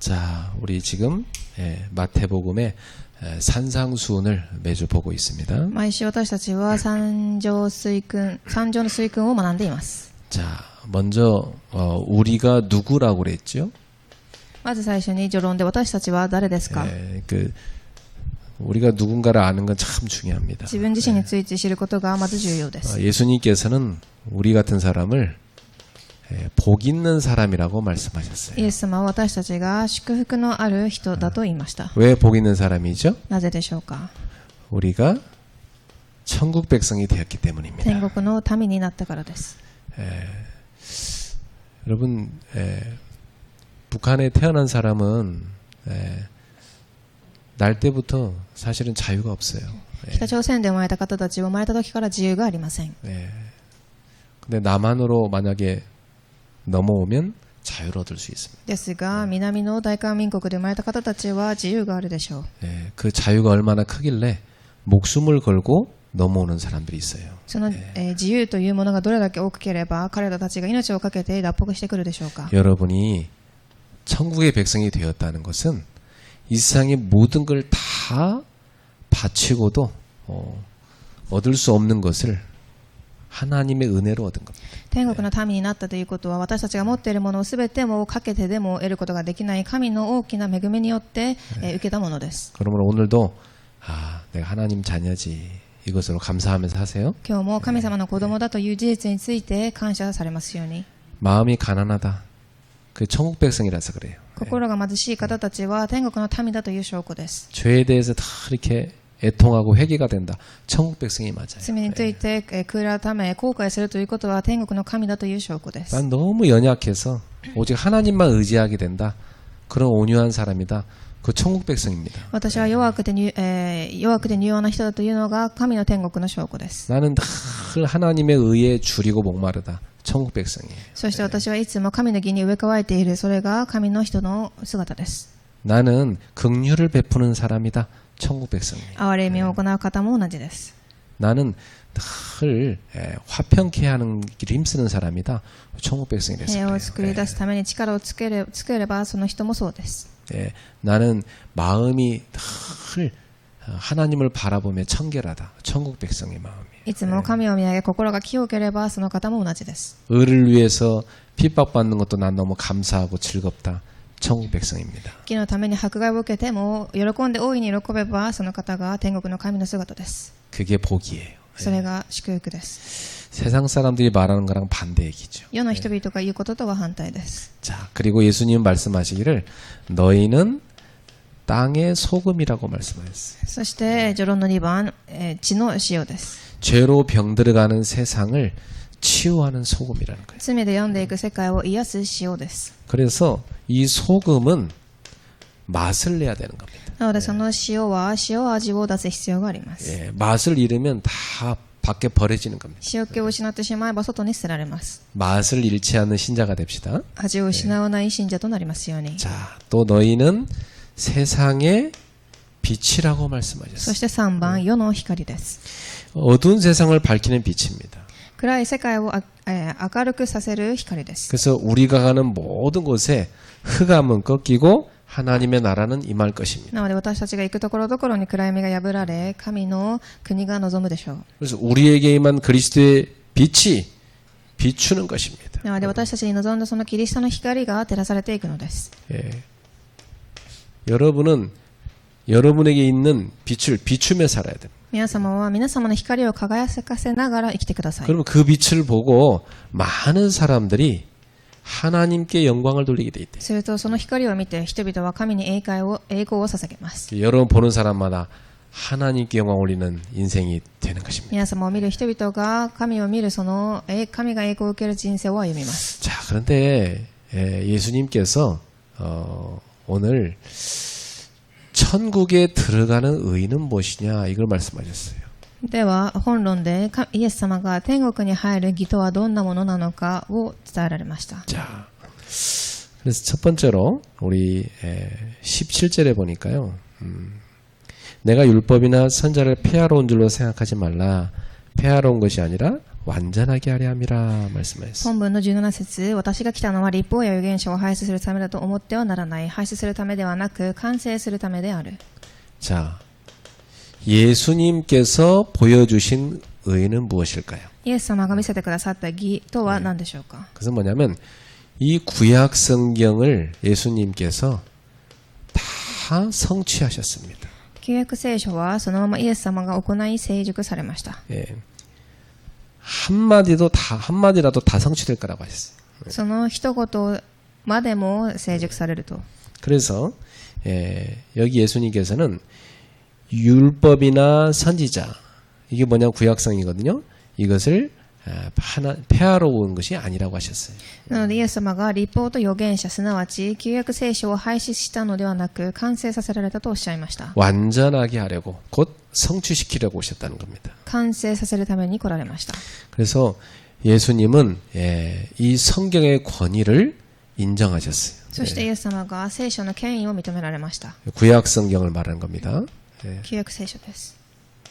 자, 우리 지금 마태복음의 산상수훈을 매주 보고 있습니다. 毎週私たちは三条の水訓を学んでいます。 자, 먼저 우리가 누구라고 그랬죠? まず最初に序論で私たちは誰ですか？ 우리가 누군가를 아는 건 참 중요합니다. 自分自身について知ることがまず重要です。 예수님께서는 우리 같은 사람을 복 있는 사람이라고 말씀하셨어요. イエス様は私たちが祝福のある人だと言いました。 왜 복 있는 사람이죠? なぜでしょうか？ 우리가 천국 백성이 되었기 때문입니다. 天国の民になったからです。 여러분, 북한에 태어난 사람은 날 때부터 사실은 자유가 없어요. 北朝鮮で生まれた方たちは生まれた時から自由がありません。 근데 남한으로 만약에 넘어오면 자유를 얻을 수 있습니다. ですが、南の大韓民国で生まれた方たちは自由があるでしょう。 그 자유가 얼마나 크길래 목숨을 걸고 넘어오는 사람들이 있어요. その自由というものがどれだけ多ければ彼らたちが命を懸けて脱北してくるでしょうか。 여러분이 천국의 백성이 되었다는 것은 이 세상의 모든 걸 다 바치고도 얻을 수 없는 것을 하나님의 은혜로 얻은 겁니다. 天国の民になったということは私たちが持っているものを全てもかけてでも得ることができない神の大きな恵みによって受けたものです。 그러므로 오늘도 내가 하나님 자녀지 이것으로 감사하면서 하세요. 今日も神様の子供だという事実について感謝されますように。 마음이 가난하다. 그 천국 백성이라서 그래요. 心が貧しい方たちは天国の民だという証拠です。 죄에 대해서 다 이렇게 애통하고 회개가 된다. 천국 백성이 맞아요. 罪について悔い改め後悔するということは天国の神だという証拠です。 난 너무 연약해서 오직 하나님만 의지하게 된다. 그런 온유한 사람이다. 그 천국 백성입니다. 私は弱くて柔和な人だというのが神の天国の証拠です。 나는 늘 하나님의 의에 줄이고 목마르다. 천국 백성이에요. そして私はいつも神の義に植え替えている、それが神の人の姿です。 나는 긍휼을 베푸는 사람이다. 천국 백성이에요. 憐れみを行う方も同じです。 나는 늘 화평케 하는 길을 힘쓰는 사람이다. 천국 백성이 됐어요. 平和を作り出すために力をつければその人もそうです。 나는 마음이 늘 하나님을 바라보며 청결하다. 천국 백성의 마음이. いつも神を見上げ心が清ければその方も同じです。 의를 위해서 핍박받는 것도 난 너무 감사하고 즐겁다. 천국 백성입니다. 義のために迫害を受けても喜んで大いに喜べばその方が天国の神の姿です。 그게 복이에요. それが祝福です。 세상 사람들이 말하는 거랑 반대 얘기죠. 世の人々が言うこととは反対です。 자, 그리고 예수님은 말씀하시기를 너희는 땅의 소금이라고 말씀하셨어요. そして序論の2番、地の塩です。 죄로 병들어가는 세상을 치유하는 소금이라는 거예요. 罪で病んでいく世界を癒す塩です。 그래서 이 소금은 맛을 내야 되는 겁니다. なのでその塩は塩味を出す必要があります。 맛을 잃으면 다 밖에 버려지는 겁니다. 塩気を失ってしまえば外に捨てられます。 맛을 잃지 않는 신자가 됩시다. 味を失わない信者となりますように。 자, 또 너희는 세상의 빛이라고 말씀하셨어요. そして3番、世の光です。 어두운 세상을 밝히는 빛입니다. 暗い世界を明るくさせる光です。 그래서 우리가 가는 모든 곳에 흑암은 꺾이고 하나님의 나라는 임할 것입니다. なので私たちが行くところどころに暗闇が破られ、神の国が望むでしょう。 그래서 우리에게 임한 그리스도의 빛이 비추는 것입니다. なので私たちに望んだそのキリストの光が照らされていくのです。 여러분은 여러분에게 있는 빛을 비추며 살아야 됩니다. 皆様は皆様の光を輝かせながら生きてください。 그러면 그 빛을 보고 많은 사람들이 하나님께 영광을 돌리게 돼 있대요. するとその光を見て人々は神に栄光を捧げます。 여러분 보는 사람마다 하나님께 영광 올리는 인생이 되는 것입니다. 皆様を見る人々が神を見るその神が栄光を受ける人生を歩みます。 자, 그런데 예수님께서 오늘 천국에 들어가는 의는 무엇이냐 이걸 말씀하셨어요. では本論でイエス様が天国に入る義とはどんなものなのかを伝えられました。 자, 그래서 첫 번째로 우리 17절에 보니까요. 내가 율법이나 선자를 폐하러 온 줄로 생각하지 말라. 폐하러 온 것이 아니라 완전하게 하려 함이라 말씀하셨습니다. 本文の17節、私が来たのは立法や預言者を廃止するためだと思ってはならない。廃止するためではなく、完成するためである。 자, 예수님께서 보여주신 의는 무엇일까요? イエス様が見せてくださった義とは何でしょうか。 그것은 뭐냐면 이 구약 성경을 예수님께서 다 성취하셨습니다. 旧約聖書はそのままイエス様が行い成熟されました。 예. 한마디라도 다 성취될 거라고 하셨어요. その一言までも成熟されると。 그래서 여기 예수님께서는 율법이나 선지자 이게 뭐냐 구약성이거든요. 이것을 폐하러 온 것이 아니라고 하셨어요. なのでイエス様が立法と預言者、すなわち旧約聖書を廃止したのではなく、完成させられたとおっしゃいました。 완전하게 하려고 곧 성취시키려고 오셨다는 겁니다. 完成させるために来られました。 그래서 예수님은 이 성경의 권위를 인정하셨어요. そしてイエス様が聖書の権威を認められました。 구약 성경을 말하는 겁니다. 旧約聖書です。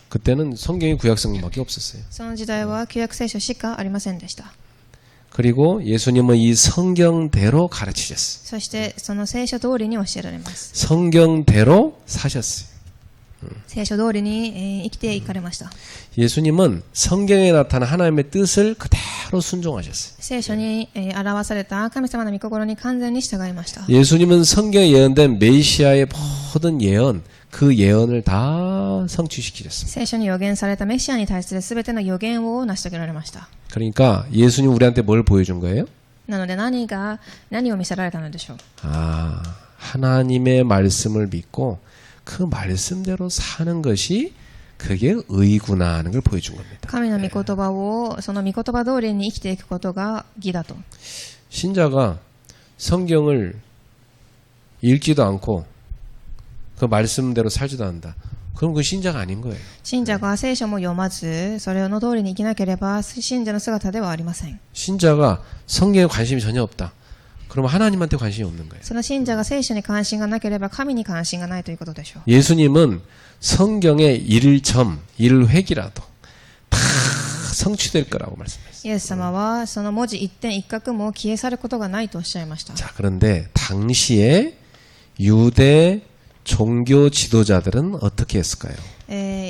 그때는 성경이 구약 성경밖에 없었어요. その時代は旧約聖書しかありませんでした。 그리고 예수님은 이 성경대로 가르치셨어요. そしてその聖書通りに教えられます。 성경대로 사셨어요. 聖書通りに生きていかれました。 예수님은 성경에 나타난 하나님의 뜻을 그대로 순종하셨어요. 聖書に表された神様の御心に完全に従いました。 예수님은 성경에 예언된 메시아의 모든 예언, 그 예언을 다 성취시키셨습니다. 聖書に予言されたメシアに対するすべての予言を成し遂げられました。 그러니까 예수님 우리한테 뭘 보여준 거예요? なので何を見せられたのでしょう。 하나님의 말씀을 믿고 그 말씀대로 사는 것이 그게 의구나 하는 걸 보여준 겁니다. 神の御言葉をその御言葉通りに生きていくことが義だと。 신자가 성경을 읽지도 않고 그 말씀대로 살지도 않는다. 그럼 그 신자가 아닌 거예요. 信者が聖書も読まず、それの通りに生きなければ信者の姿ではありません。 신자가 성경에 관심이 전혀 없다. 그러면 하나님한테 관심이 없는 거예요. その信者が聖書に関心がなければ神に関心がないということでしょう。 예수님은 성경의 1점, 1획이라도 다 성취될 거라고 말씀했어요. イエス様はその文字一点一画も消え去ることがないとおっしゃいました。 자, 그런데 당시에 유대 종교 지도자들은 어떻게 했을까요?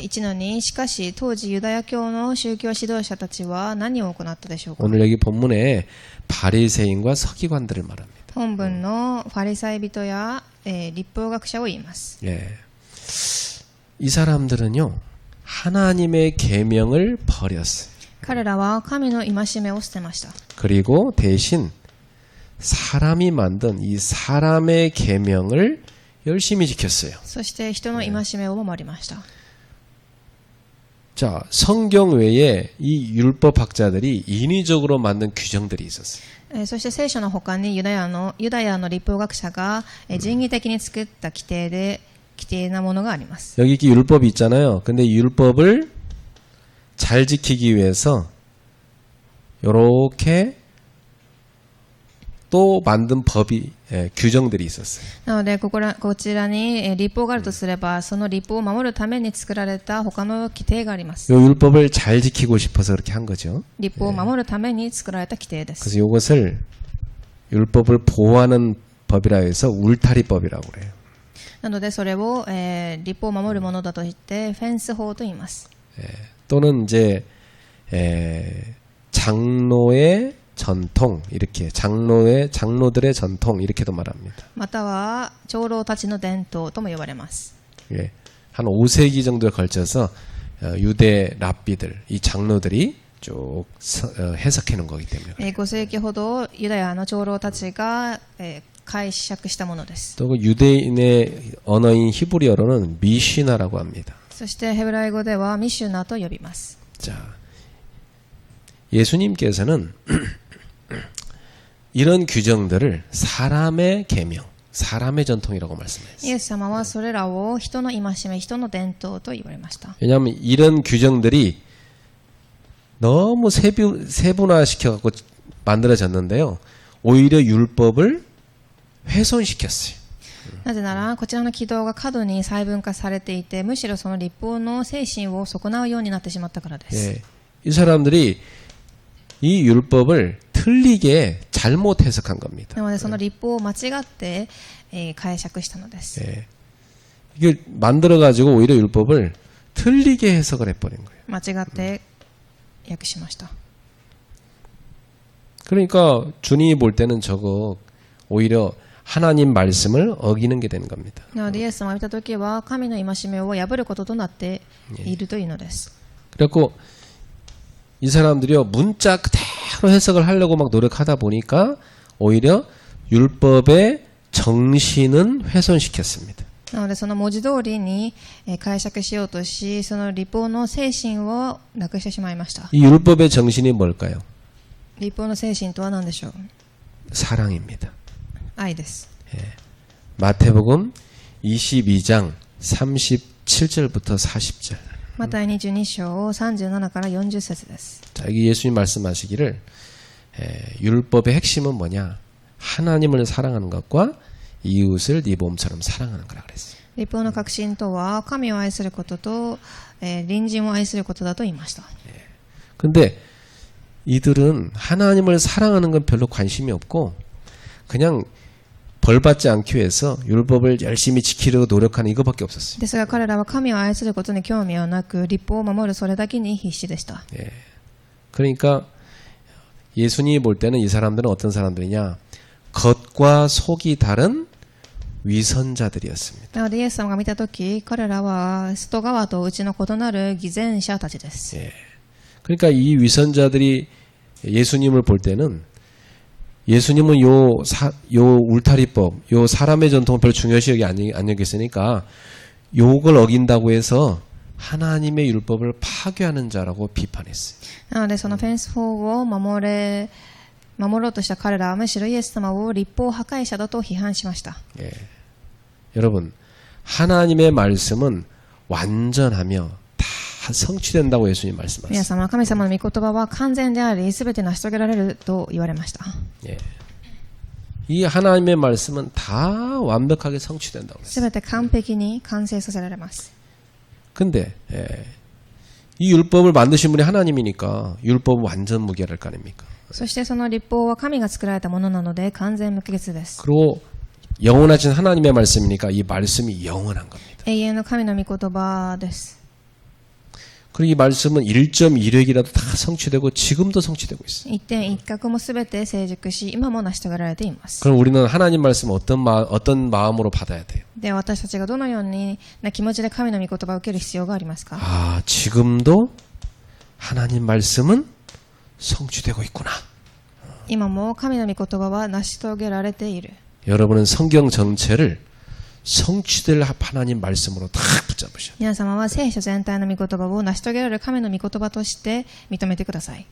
一のに、しかし当時ユダヤ教の宗教指導者たちは何を行ったでしょうか。 오늘 여기 본문에 바리새인과 서기관들을 말합니다. 本文のファリサイ人や、立法学者を言います。 예. 이 사람들은요, 하나님의 계명을 버렸어요. 彼らは神の戒めを捨てました。 그리고 대신 사람이 만든 이 사람의 계명을 열심히 지켰어요. そして人の戒めを守りました。 자, 성경 외에 이 율법학자들이 인위적으로 만든 규정들이 있었어요. そして聖書の他にユダヤの立法学者が人為的に作った規定なものがあります。 여기 이렇게 율법이 있잖아요. 근데 율법을 잘 지키기 위해서 이렇게 또 만든 법이 규정들이 있었어요. なのでこちらに立法があるとすれば、その立法を守るために作られた他の規定があります。 이 율법을 잘 지키고 싶어서 그렇게 한 거죠. 立法を守るために作られた規定です。 그래서 이것을 율법을 보호하는 법이라 해서 울타리법이라고 그래요. なのでそれを、立法を守るものだと言ってフェンス法と言います。 또는 이제 장로의 전통 이렇게 장로들의 전통 이렇게도 말합니다. または長老たちの伝統とも呼ばれます。 예, 한 5세기 정도에 걸쳐서 유대 랍비들 이 장로들이 쭉 해석해 놓은 거기 때문에. 5世紀ほどユダヤの長老たちが、解釈したものです。 또 그 유대인의 언어인 히브리어로는 미시나라고 합니다. そしてヘブライ語ではミシュナと呼びます。 자, 예수님께서는 이런 규정들을 사람의 계명, 사람의 전통이라고 イ 말씀하셨어요. エス様はそれらを人の戒め、人の伝統と言われました。 왜냐하면 이런 규정들이 너무 세분화시켜갖고 만들어졌는데요. 오히려 율법을 훼손시켰어요. なぜならこちらの軌道が過度に細分化されていて、むしろその立法の精神を損なうようになってしまったからです。 예, 이 사람들이 이 율법을 틀리게 잘못 해석한 겁니다. なのでその立法を間違って、解釈したのです。 예. 이게 만들어가지고 오히려 율법을 틀리게 해석을 해버린 거예요. 間違って訳しました。 그러니까 주님이 볼 때는 저거 오히려 하나님 말씀을 어기는 게 되는 겁니다. なのでイエス様が見たときは神の戒めを破ることとなっているというのです。 그래갖고 이 사람들이요 문자 그대로 해석을 하려고 막 노력하다 보니까 오히려 율법의 정신은 훼손시켰습니다. なのでその文字通りに解釈しようとし、その立法の精神をなくしてしまいました。 이 율법의 정신이 뭘까요? 立法の精神とは何でしょう。 사랑입니다. 愛です。 마태복음 22장 37절부터 40절. マタイ22章37から40節です。 자, 여기 예수님 말씀하시기를 율법의 핵심은 뭐냐? 하나님을 사랑하는 것과 이웃을 네 몸처럼 사랑하는 거라 그랬어요. 立法の核心とは神を愛することと、隣人を愛することだと言いました。 근데 이들은 하나님을 사랑하는 건 별로 관심이 없고 그냥 벌받지 않기 위해서 율법을 열심히 지키려고 노력하는 이거밖에 없었어요. ですが彼らは神を愛することに興味はなく、立法を守るそれだけに必死でした。 그러니까 예수님이 볼 때는 이 사람들은 어떤 사람들이냐? 겉과 속이 다른 위선자들이었습니다. なのでイエス様が見たとき、彼らは外側と内の異なる偽善者たちです。 그러니까 이 위선자들이 예수님을 볼 때는 예수님은 요 울타리법, 요 사람의 전통을 별로 중요시 여기 안 여겼으니까 요걸 어긴다고 해서 하나님의 율법을 파괴하는 자라고 비판했어요. なのでそのフェンス法を守ろうとした彼らはむしろイエス様を立法破壊者だと批判しました。 여러분, 하나님의 말씀은 완전하며 다 성취된다고 예수님 皆 말씀하셨어요. 様、神様の御言葉は完全であり、すべて成し遂げられると言われました。 이 하나님의 말씀은 다 완벽하게 성취된다고 す 그랬어요. べて完璧に完成させられます。 근데 이 율법을 만드신 분이 하나님이니까 율법은 완전 무결할 거 아닙니까? そしてその立法は神が作られたものなので完全無欠です。 그리고 영원하신 하나님의 말씀이니까 이 말씀이 영원한 겁니다. 永遠の神の御言葉です。 그리고 이 말씀은 1.1획이라도 다 성취되고 지금도 성취되고 있어요. 一点一角もすべて成熟し、今も成し遂げられています。 그럼 우리는 하나님 말씀을 어떤 마음으로 받아야 돼요? で、私たちがどのような気持ちで神の御言葉を受ける必要がありますか？ 아, 지금도 하나님 말씀은 성취되고 있구나. 今も神の御言葉は成し遂げられている。 여러분은 성경 전체를 성취될 하나님 말씀으로 다 붙잡으셔야 돼요. 皆様は聖書全体の御言葉を成し遂げられる神の御言葉として認めてください。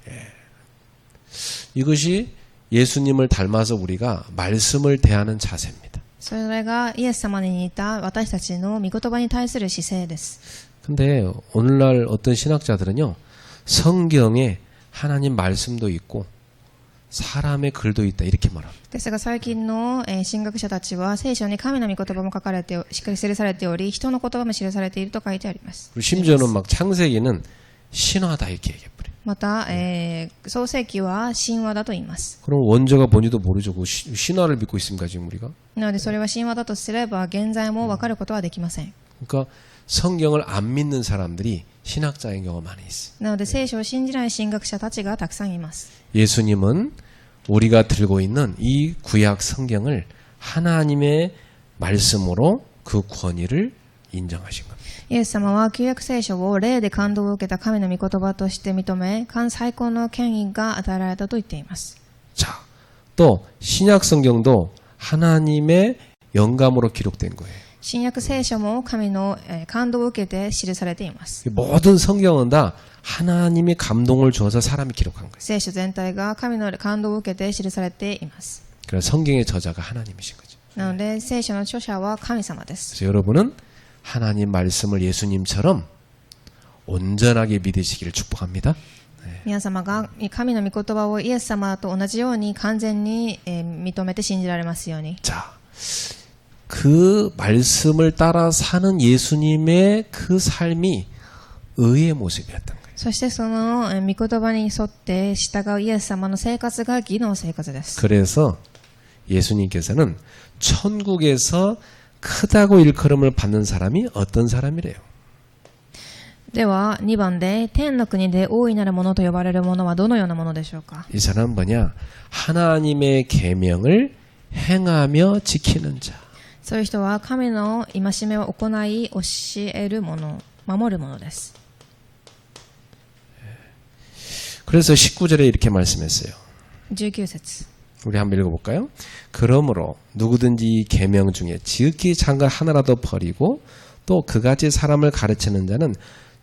이것이 예수님을 닮아서 우리가 말씀을 대하는 자세입니다. それがイエス様に似た私たちの御言葉に対する姿勢です。 근데 오늘날 어떤 신학자들은요, 성경에 하나님 말씀도 있고 사람의 글도 있다 이렇게 말합니다. ですが最近の神学者たちは聖書に神の御言葉も書かれて記されており、人の言葉も記されていると書いてあります。 그리고 심지어는 막 창세기는 신화다 이렇게 얘기해버려요. また、創世記は神話だと言います。 그럼 원조가 뭔지도 모르죠. 그 신화를 믿고 있습니까 지금 우리가? なのでそれは神話だとすれば現在も分かることはできません。 그러니까 성경을 안 믿는 사람들이 신학자인 경우가 많이 있어요. なので聖書を信じない神学者たちがたくさんいます。 예수님은 우리가 들고 있는 이 구약 성경을 하나님의 말씀으로 그 권위를 인정하신 겁니다. イエス様は旧約聖書を霊で感動を受けた神の御言葉として認め、最高の権威が与えられたと言っています。 자, 또 신약 성경도 하나님의 영감으로 기록된 거예요. 新約聖書も神の感動を受けて記されています。 모든 성경은 다 하나님이 감동을 줘서 사람이 기록한 거예요. 聖書全体が神の感動を受けて記されています。 그래서 성경의 저자가 하나님이신 거죠. なので聖書の著者は神様です。 그래서 여러분은 하나님 말씀을 예수님처럼 온전하게 믿으시기를 축복합니다. 皆様が神の御言葉をイエス様と同じように完全に認めて信じられますように。 자, 그 말씀을 따라 사는 예수님의 그 삶이 의의 모습이었던 거예요. そしてその御言葉に沿って従うイエス様の生活が義の生活です。 그래서 예수님께서는 천국에서 크다고 일컬음을 받는 사람이 어떤 사람이래요? では2番で天の国で大いなるものと呼ばれるものはどのようなものでしょうか。 이 사람은 뭐냐? 하나님의 계명을 행하며 지키는 자. そういう人は神の戒めを行い教えるもの、守るものです。 그래서 19절에 이렇게 말씀했어요. 19節 우리 한번 읽어볼까요? 그러므로 누구든지 이 계명 중에 지극히 작은 것 하나라도 버리고 또 그같이 사람을 가르치는 자는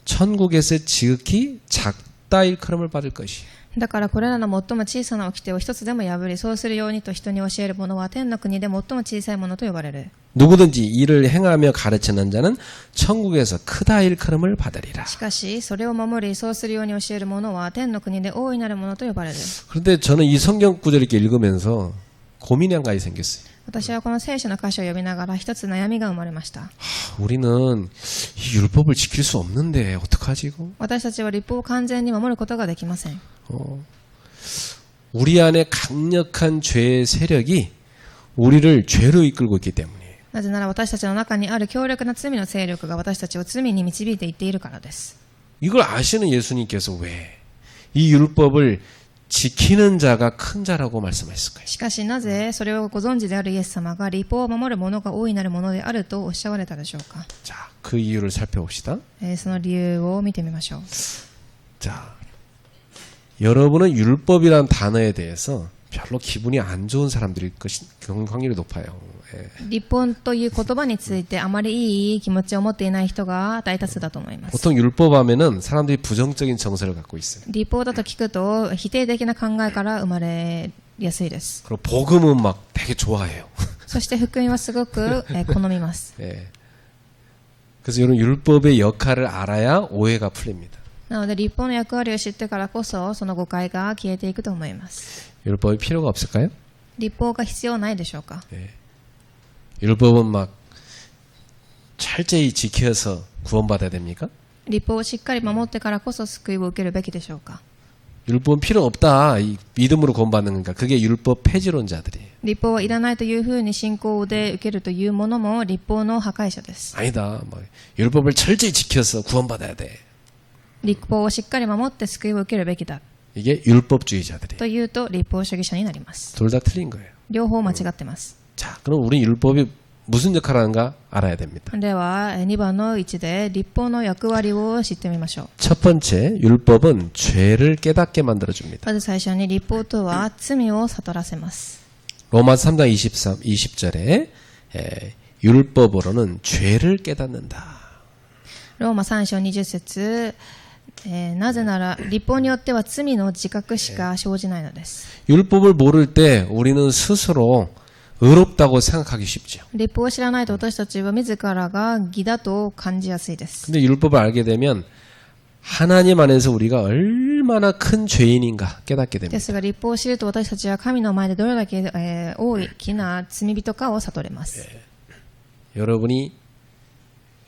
천국에서 지극히 작다 일컬음을 받을 것이. だからこれらの最も小さな掟を一つでも破り、そうするようにと人に教える者は天の国で最も小さいものと呼ばれる。 누구든지 이를 행하며 가르치는 자는 천국에서 크다 일컬음을 받으리라. しかしそれを守り、そうするように教える者は天の国で大いなるものと呼ばれる。 그런데 저는 이 성경 구절 이렇게 읽으면서 고민이 한 가지 생겼어요. 私はこの聖書の箇所を読みながら一つ悩みが生まれました。 우리는 이 율법을 지킬 수 없는데 어떡하지 이거? 私たちは律法を完全に守ることができません。 우리 안에 강력한 죄의 세력이 우리를 죄로 이끌고 있기 때문에 なぜなら私たちの中にある強力な罪の勢力が私たちを罪に導いていっているからです。 이걸 아시는 예수님께서 왜 이 율법을 지키는 자가 큰 자라고 말씀하셨을까요? しかしなぜそれをご存知であるイエス様が律法を守る者が大いなるものであるとおっしゃられたでしょうか。 자, 그 이유를 살펴봅시다. その理由を見てみましょう。 자, 여러분은 율법이란 단어에 대해서 별로 기분이 안 좋은 사람들일 확률이 높아요. 예. 律法という言葉についてあまりいい気持ちを持っていない人が大多数だと思います。 보통 율법 하면은 사람들이 부정적인 정서를 갖고 있어요. 律法だと聞くと否定的な考えから生まれやすいです。 그리고 복음은 막 되게 좋아해요. そして福音はすごく好みます。 예. 그래서 여러분 율법의 역할을 알아야 오해가 풀립니다. なので律法の役割を知ってからこそその誤解が消えていくと思います。 율법이 필요가 없을까요? 律法が必要ないでしょうか。 율법은 막 철저히 지켜서 구원받아야 됩니까? 律法をしっかり守ってからこそ救いを受けるべきでしょうか。 율법은 필요 없다. 이 믿음으로 구원받는 거니까 그게 율법 폐지론자들이에요. 律法はいらないというふうに信仰で受けるというものも律法の破壊者です。 아니다. 뭐 율법을 철저히 지켜서 구원받아야 돼. 律法をしっかり守って救いを受けるべきだ 이게 율법주의자들이에요. というと律法主義者になります。 둘 다 틀린 거예요. 両方間違ってます。 자, 그럼 우리 율법이 무슨 역할을 하는가 알아야 됩니다. では2番の1で律法の役割を知ってみましょう。 첫 번째, 율법은 죄를 깨닫게 만들어줍니다. まず最初に律法とは罪を悟らせます。 로마서 3장 20절에 율법으로는 죄를 깨닫는다. ローマ3章20節なぜなら律法によっては罪の自覚しか生じないのです。 율법을 모를 때 우리는 스스로 의롭다고 생각하기 쉽죠. 律法を知らないと私たちは自らが義だと感じやすいです。 근데 율법을 알게 되면 하나님 안에서 우리가 얼마나 큰 죄인인가 깨닫게 で 됩니다. すが律法を知ると私たちは神の前でどれだけ大きな罪人かを悟れます。 여러분이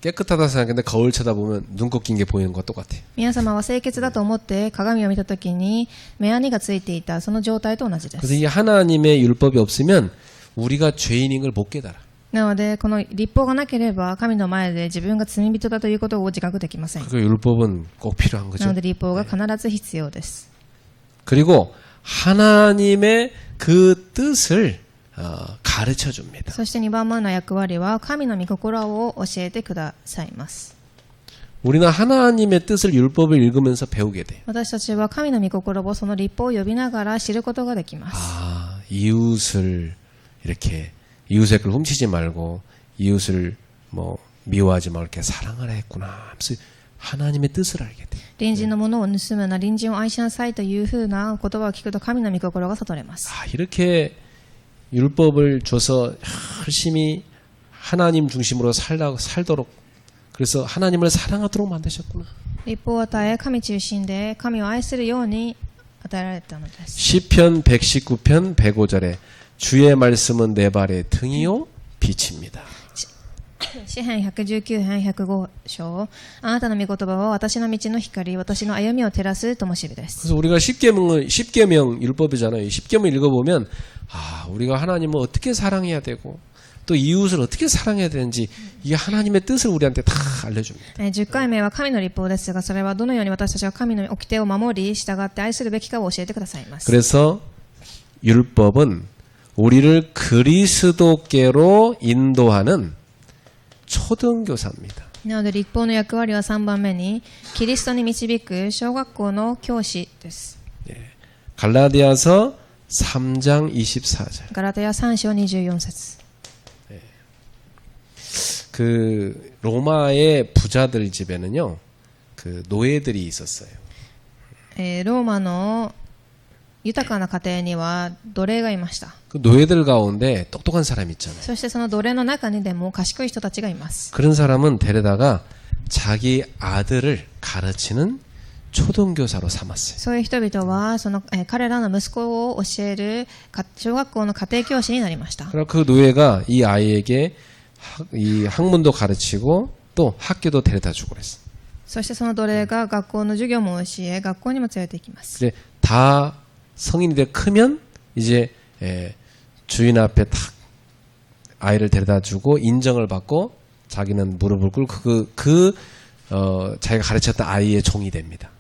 깨끗하다 생각했는데 거울 쳐다보면 눈곱 낀 게 보이는 것과 똑같아요. 皆様は清潔だと思って鏡を見たときに目やにがついていたその状態と同じで 그래서 す。 이 하나님의 율법이 없으면 우리가 죄인인 걸 못 깨달아. なのでこの律法がなければ神の前で自分が罪人だということを自覚できません。 그 율법은 꼭 필요한 な 거죠. ので律法が必ず必要です。 그리고 하나님의 그 뜻을 가르쳐 줍니다. そして2番目の役割は神の御心を教えてくださいます。 우리는 하나님의 뜻을 율법을 읽으면서 배우게 돼요. 私たちは神の御心をその律法を呼びながら知ることができます。 아, 이웃을 이렇게 이웃의 걸 훔치지 말고 이웃을 뭐 미워하지 말고 이렇게 사랑하라 했구나. 하면서 하나님의 뜻을 알게 돼요. 隣人のものを盗むな、隣人を愛しなさいというふうな言葉を聞くと神の御心が悟れます。 아, 이렇게 율법을 줘서 열심히 하나님 중심으로 살도록 그래서 하나님을 사랑하도록 만드셨구나. 律法を与え神中心で神を愛するように与えられたのです。 시편 119편 105절에 주의 말씀은 내 발의 등이요 빛입니다. 詩編119編105章、あなたの御言葉は私の道の光、私の歩みを照らす灯火です。 그래서 우리가 십계명 율법이잖아요. 십계명 읽어보면 우리가 하나님을 어떻게 사랑해야 되고 또 이웃을 어떻게 사랑해야 되는지 이게 하나님의 뜻을 우리한테 다 알려줍니다. 10回目は神の律法ですが、それはどのように私たちは神の掟を守り、従って愛するべきかを教えてくださいます。 그래서 율법은 우리를 그리스도께로 인도하는 초등교사입니다. なので律法の役割は3番目にキリストに導く小学校の教師です。 갈라디아서 3장 24절. ガラテヤ3章24節。 그 로마의 부자들 집에는요, 그 노예들이 있었어요. ローマの豊かな家庭には奴隷がいました。 그 노예들 가운데 똑똑한 사람이 있잖아요. そしてその奴隷の中にでも賢い人たちがいます。 그런 사람은 데려다가 자기 아들을 가르치는 초등교사로 삼았어요. そういう人々はその、彼らの息子を教える小学校の家庭教師になりました。 그럼 그 노예가 이 아이에게 이 학문도 가르치고 또 학교도 데려다 주고 그랬어. そしてその奴隷が学校の授業も教え、学校にも連れて行きます。 그래 다 성인이 돼 크면 이제 주인 앞에 탁 아이를 데려다 주고 인정을 받고 자기는 무릎을 꿇고 자기가 가르쳤던 아이의 종이 됩니다.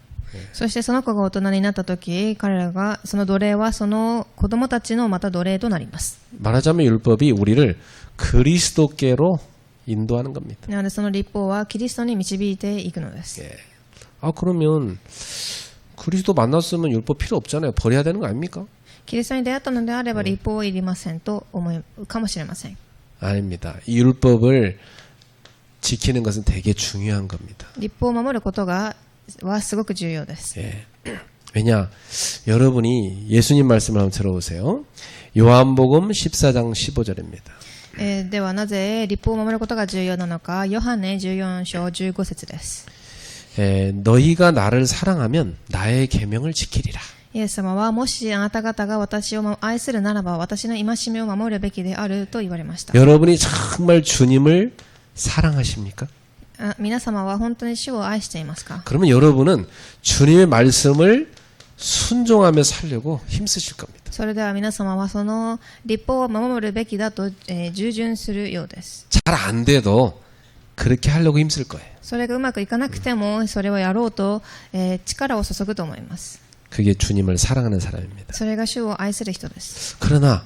そしてその子が大人になった時、彼らがその奴隷はその子供たちのまた奴隷となります。 말하자면 율법이 우리를 그리스도께로 인도하는 겁니다. なのでその律法はキリストに導いていくのです。 그러면 그리스도 만났으면 율법 필요 없잖아요. 버려야 되는 거 아닙니까? キリストに出会ったのであれば律法はいりませんと思うかもしれません。 아닙니다. 이 율법을 지키는 것은 되게 중요한 겁니다. 律法を守ることはすごく重要です。 왜냐? 여러분이 예수님 말씀을 한번 들어보세요. 요한복음 14장 15절입니다. ではなぜ律法を守ることが重要なのか、ヨハネ14章15節です。 너희가 나를 사랑하면 나의 계명을 지키리라. イエス様はもしあなた方が私を愛するならば私の戒めを守るべきであると言われました。 여러분이 정말 주님을 사랑하십니까? 皆様は本当に主を愛していますか？ 그러면 여러분은 주님의 말씀을 순종하며 살려고 힘쓰실 겁니다. それでは皆様はその律法を守るべきだと、従順するようです。 잘 안 돼도 그렇게 하려고 힘쓸 거예요. それがうまくいかなくてもそれをやろうと、力を注ぐと思います。 그게 주님을 사랑하는 사람입니다. それが主を愛する人です。 그러나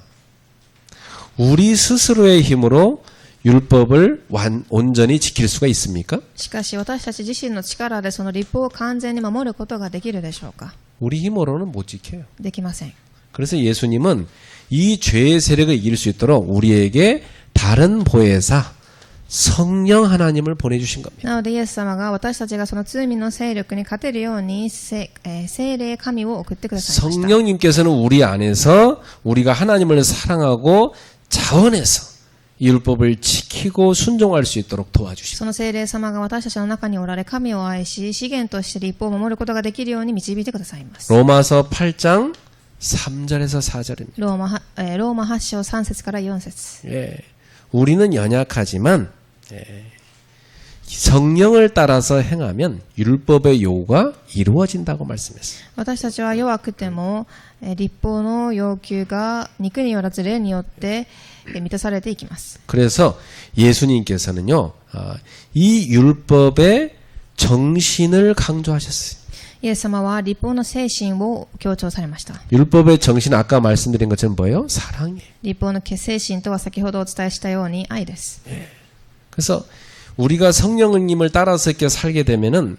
우리 스스로의 힘으로 율법을 온전히 지킬 수가 있습니까? しかし私たち自身の力でその律法を完全に守ることができるでしょうか？ 우리 힘으로는 못 지켜요. できません。 그래서 예수님은 이 죄의 세력을 이길 수 있도록 우리에게 다른 보혜사 성령 하나님을 보내주신 겁니다. なのでイエス様が私たちがその罪の勢力に勝てるように聖霊神を送ってくださいました。 성령님께서는 우리 안에서 우리가 하나님을 사랑하고 자원해서 이 율법을 지키고 순종할 수 있도록 도와주십니다. その聖霊様が私たちの中におられ神を愛し資源として律法を守ることができるように導いてくださいます。 로마서 8장 3절에서 4절입니다. ローマ8章3節から4節。 우리는 연약하지만 성령을 따라서 행하면 율법의 요구가 이루어진다고 말씀했어요. 私たちは弱くても律法の要求が肉によらず霊によって満たされていきます。 그래서 예수님께서는요, 이 율법의 정신을 강조하셨어요. イエス様は律法の精神を強調されました。 율법의 정신 아까 말씀드린 것처럼 뭐예요? 사랑이에요. 律法の精神とは先ほどお伝えしたように愛です。 그래서 우리가 성령님을 따라서 이렇게 살게 되면은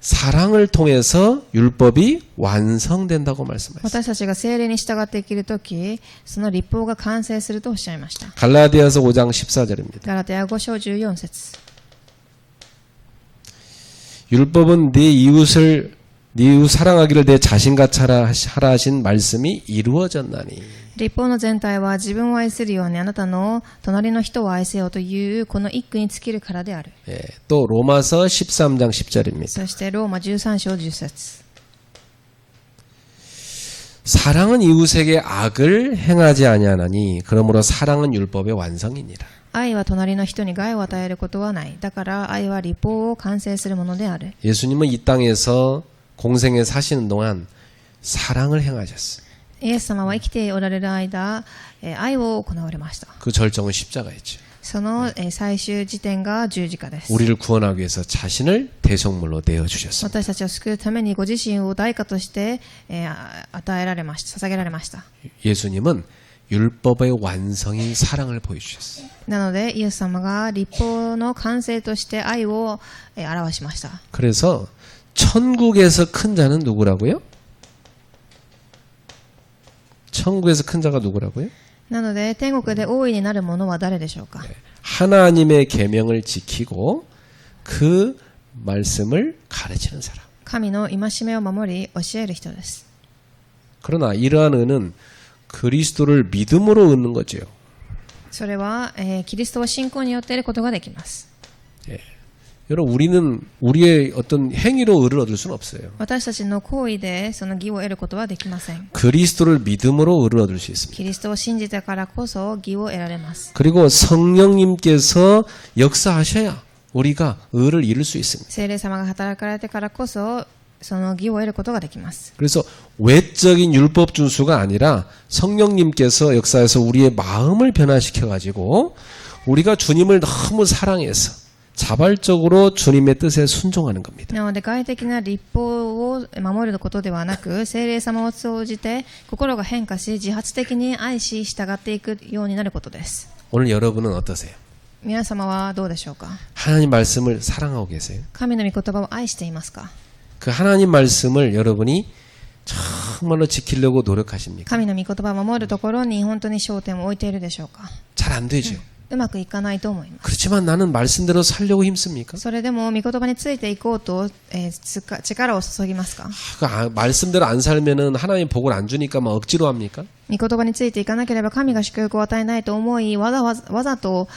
사랑을 통해서 율법이 완성된다고 말씀하셨어요. 私たちが聖霊に従って生きるとき、その律法が完成するとおっしゃいました。 갈라디아서 5장 14절입니다. ガラテヤ5章14節。 율법은 네 이웃 사랑하기를 내 자신같이 하라 하신 말씀이 이루어졌나니. 律法の全体は自分を愛するようにあなたの隣の人を愛せよというこの一句に尽きるからである。 또 로마서 13장 10절입니다. そしてローマ13章10節。 사랑은 이웃에게 악을 행하지 아니하나니 그러므로 사랑은 율법의 완성이니라. 愛は隣の人に害を与えることはない。だから愛は立法を完成するものである。 예수님은 이 땅에서 공생에 사시는 동안 사랑을 행하셨어요. イエス様は生きておられる間、愛を行われました。 그 절정은 십자가였죠. その最終時点が十字架です。 우리를 구원하기 위해서 자신을 대속물로 내어주셨습니다. 私たちを救うためにご自身を代価として、与えられました。捧げられました。 예수님은 율법의 완성인 사랑을 보여주셨어요. なのでイエス様が立法の完成として愛を表しました。 그래서 천국에서 큰 자는 누구라고요? 천국에서 큰 자가 누구라고요? なので天国で大いになる者は誰でしょうか。 하나님의 계명을 지키고 그 말씀을 가르치는 사람. 神の戒めを守り教える人です。 그러나 이러한 은은 그리스도를 믿음으로 얻는 거죠. それは、キリストを信仰によって得ることができます。 여러분 우리는 우리의 어떤 행위로 의를 얻을 수는 없어요. 私たちの行為でその義を得ることはできません。 그리스도를 믿음으로 의를 얻을 수 있습니다. キリストを信じたからこそ義を得られます。 그리고 성령님께서 역사하셔야 우리가 의를 이룰 수 있습니다. 聖霊様が働かれてからこそその義を得ることができます。 그래서 외적인 율법 준수가 아니라 성령님께서 역사해서 우리의 마음을 변화시켜가지고 우리가 주님을 너무 사랑해서 자발적으로 주님의 뜻에 순종하는 겁니다. なので外的な立法を守ることではなく、聖霊様を通じて心が変化し、自発的に愛し従っていくようになることです。 오늘 여러분은 어떠세요? 皆様はどうでしょうか。 하나님 말씀을 사랑하고 계세요? 神の御言葉を愛していますか。 그 하나님 말씀을 여러분이 정말로 지키려고 노력하십니까? 神の御言葉を守るところに本当に焦点を置いているでしょうか。 잘 안 되죠. うまくいかないと思います。 그렇지만 나는 말씀대로 살려고 힘씁니까? それでも御言葉についていこうと、力を注ぎますか。 말씀대로 안 살면은 하나님 복을 안 주니까 막 억지로 합니까? 御言葉についていかなければ神が祝福を与えないと思い、わざと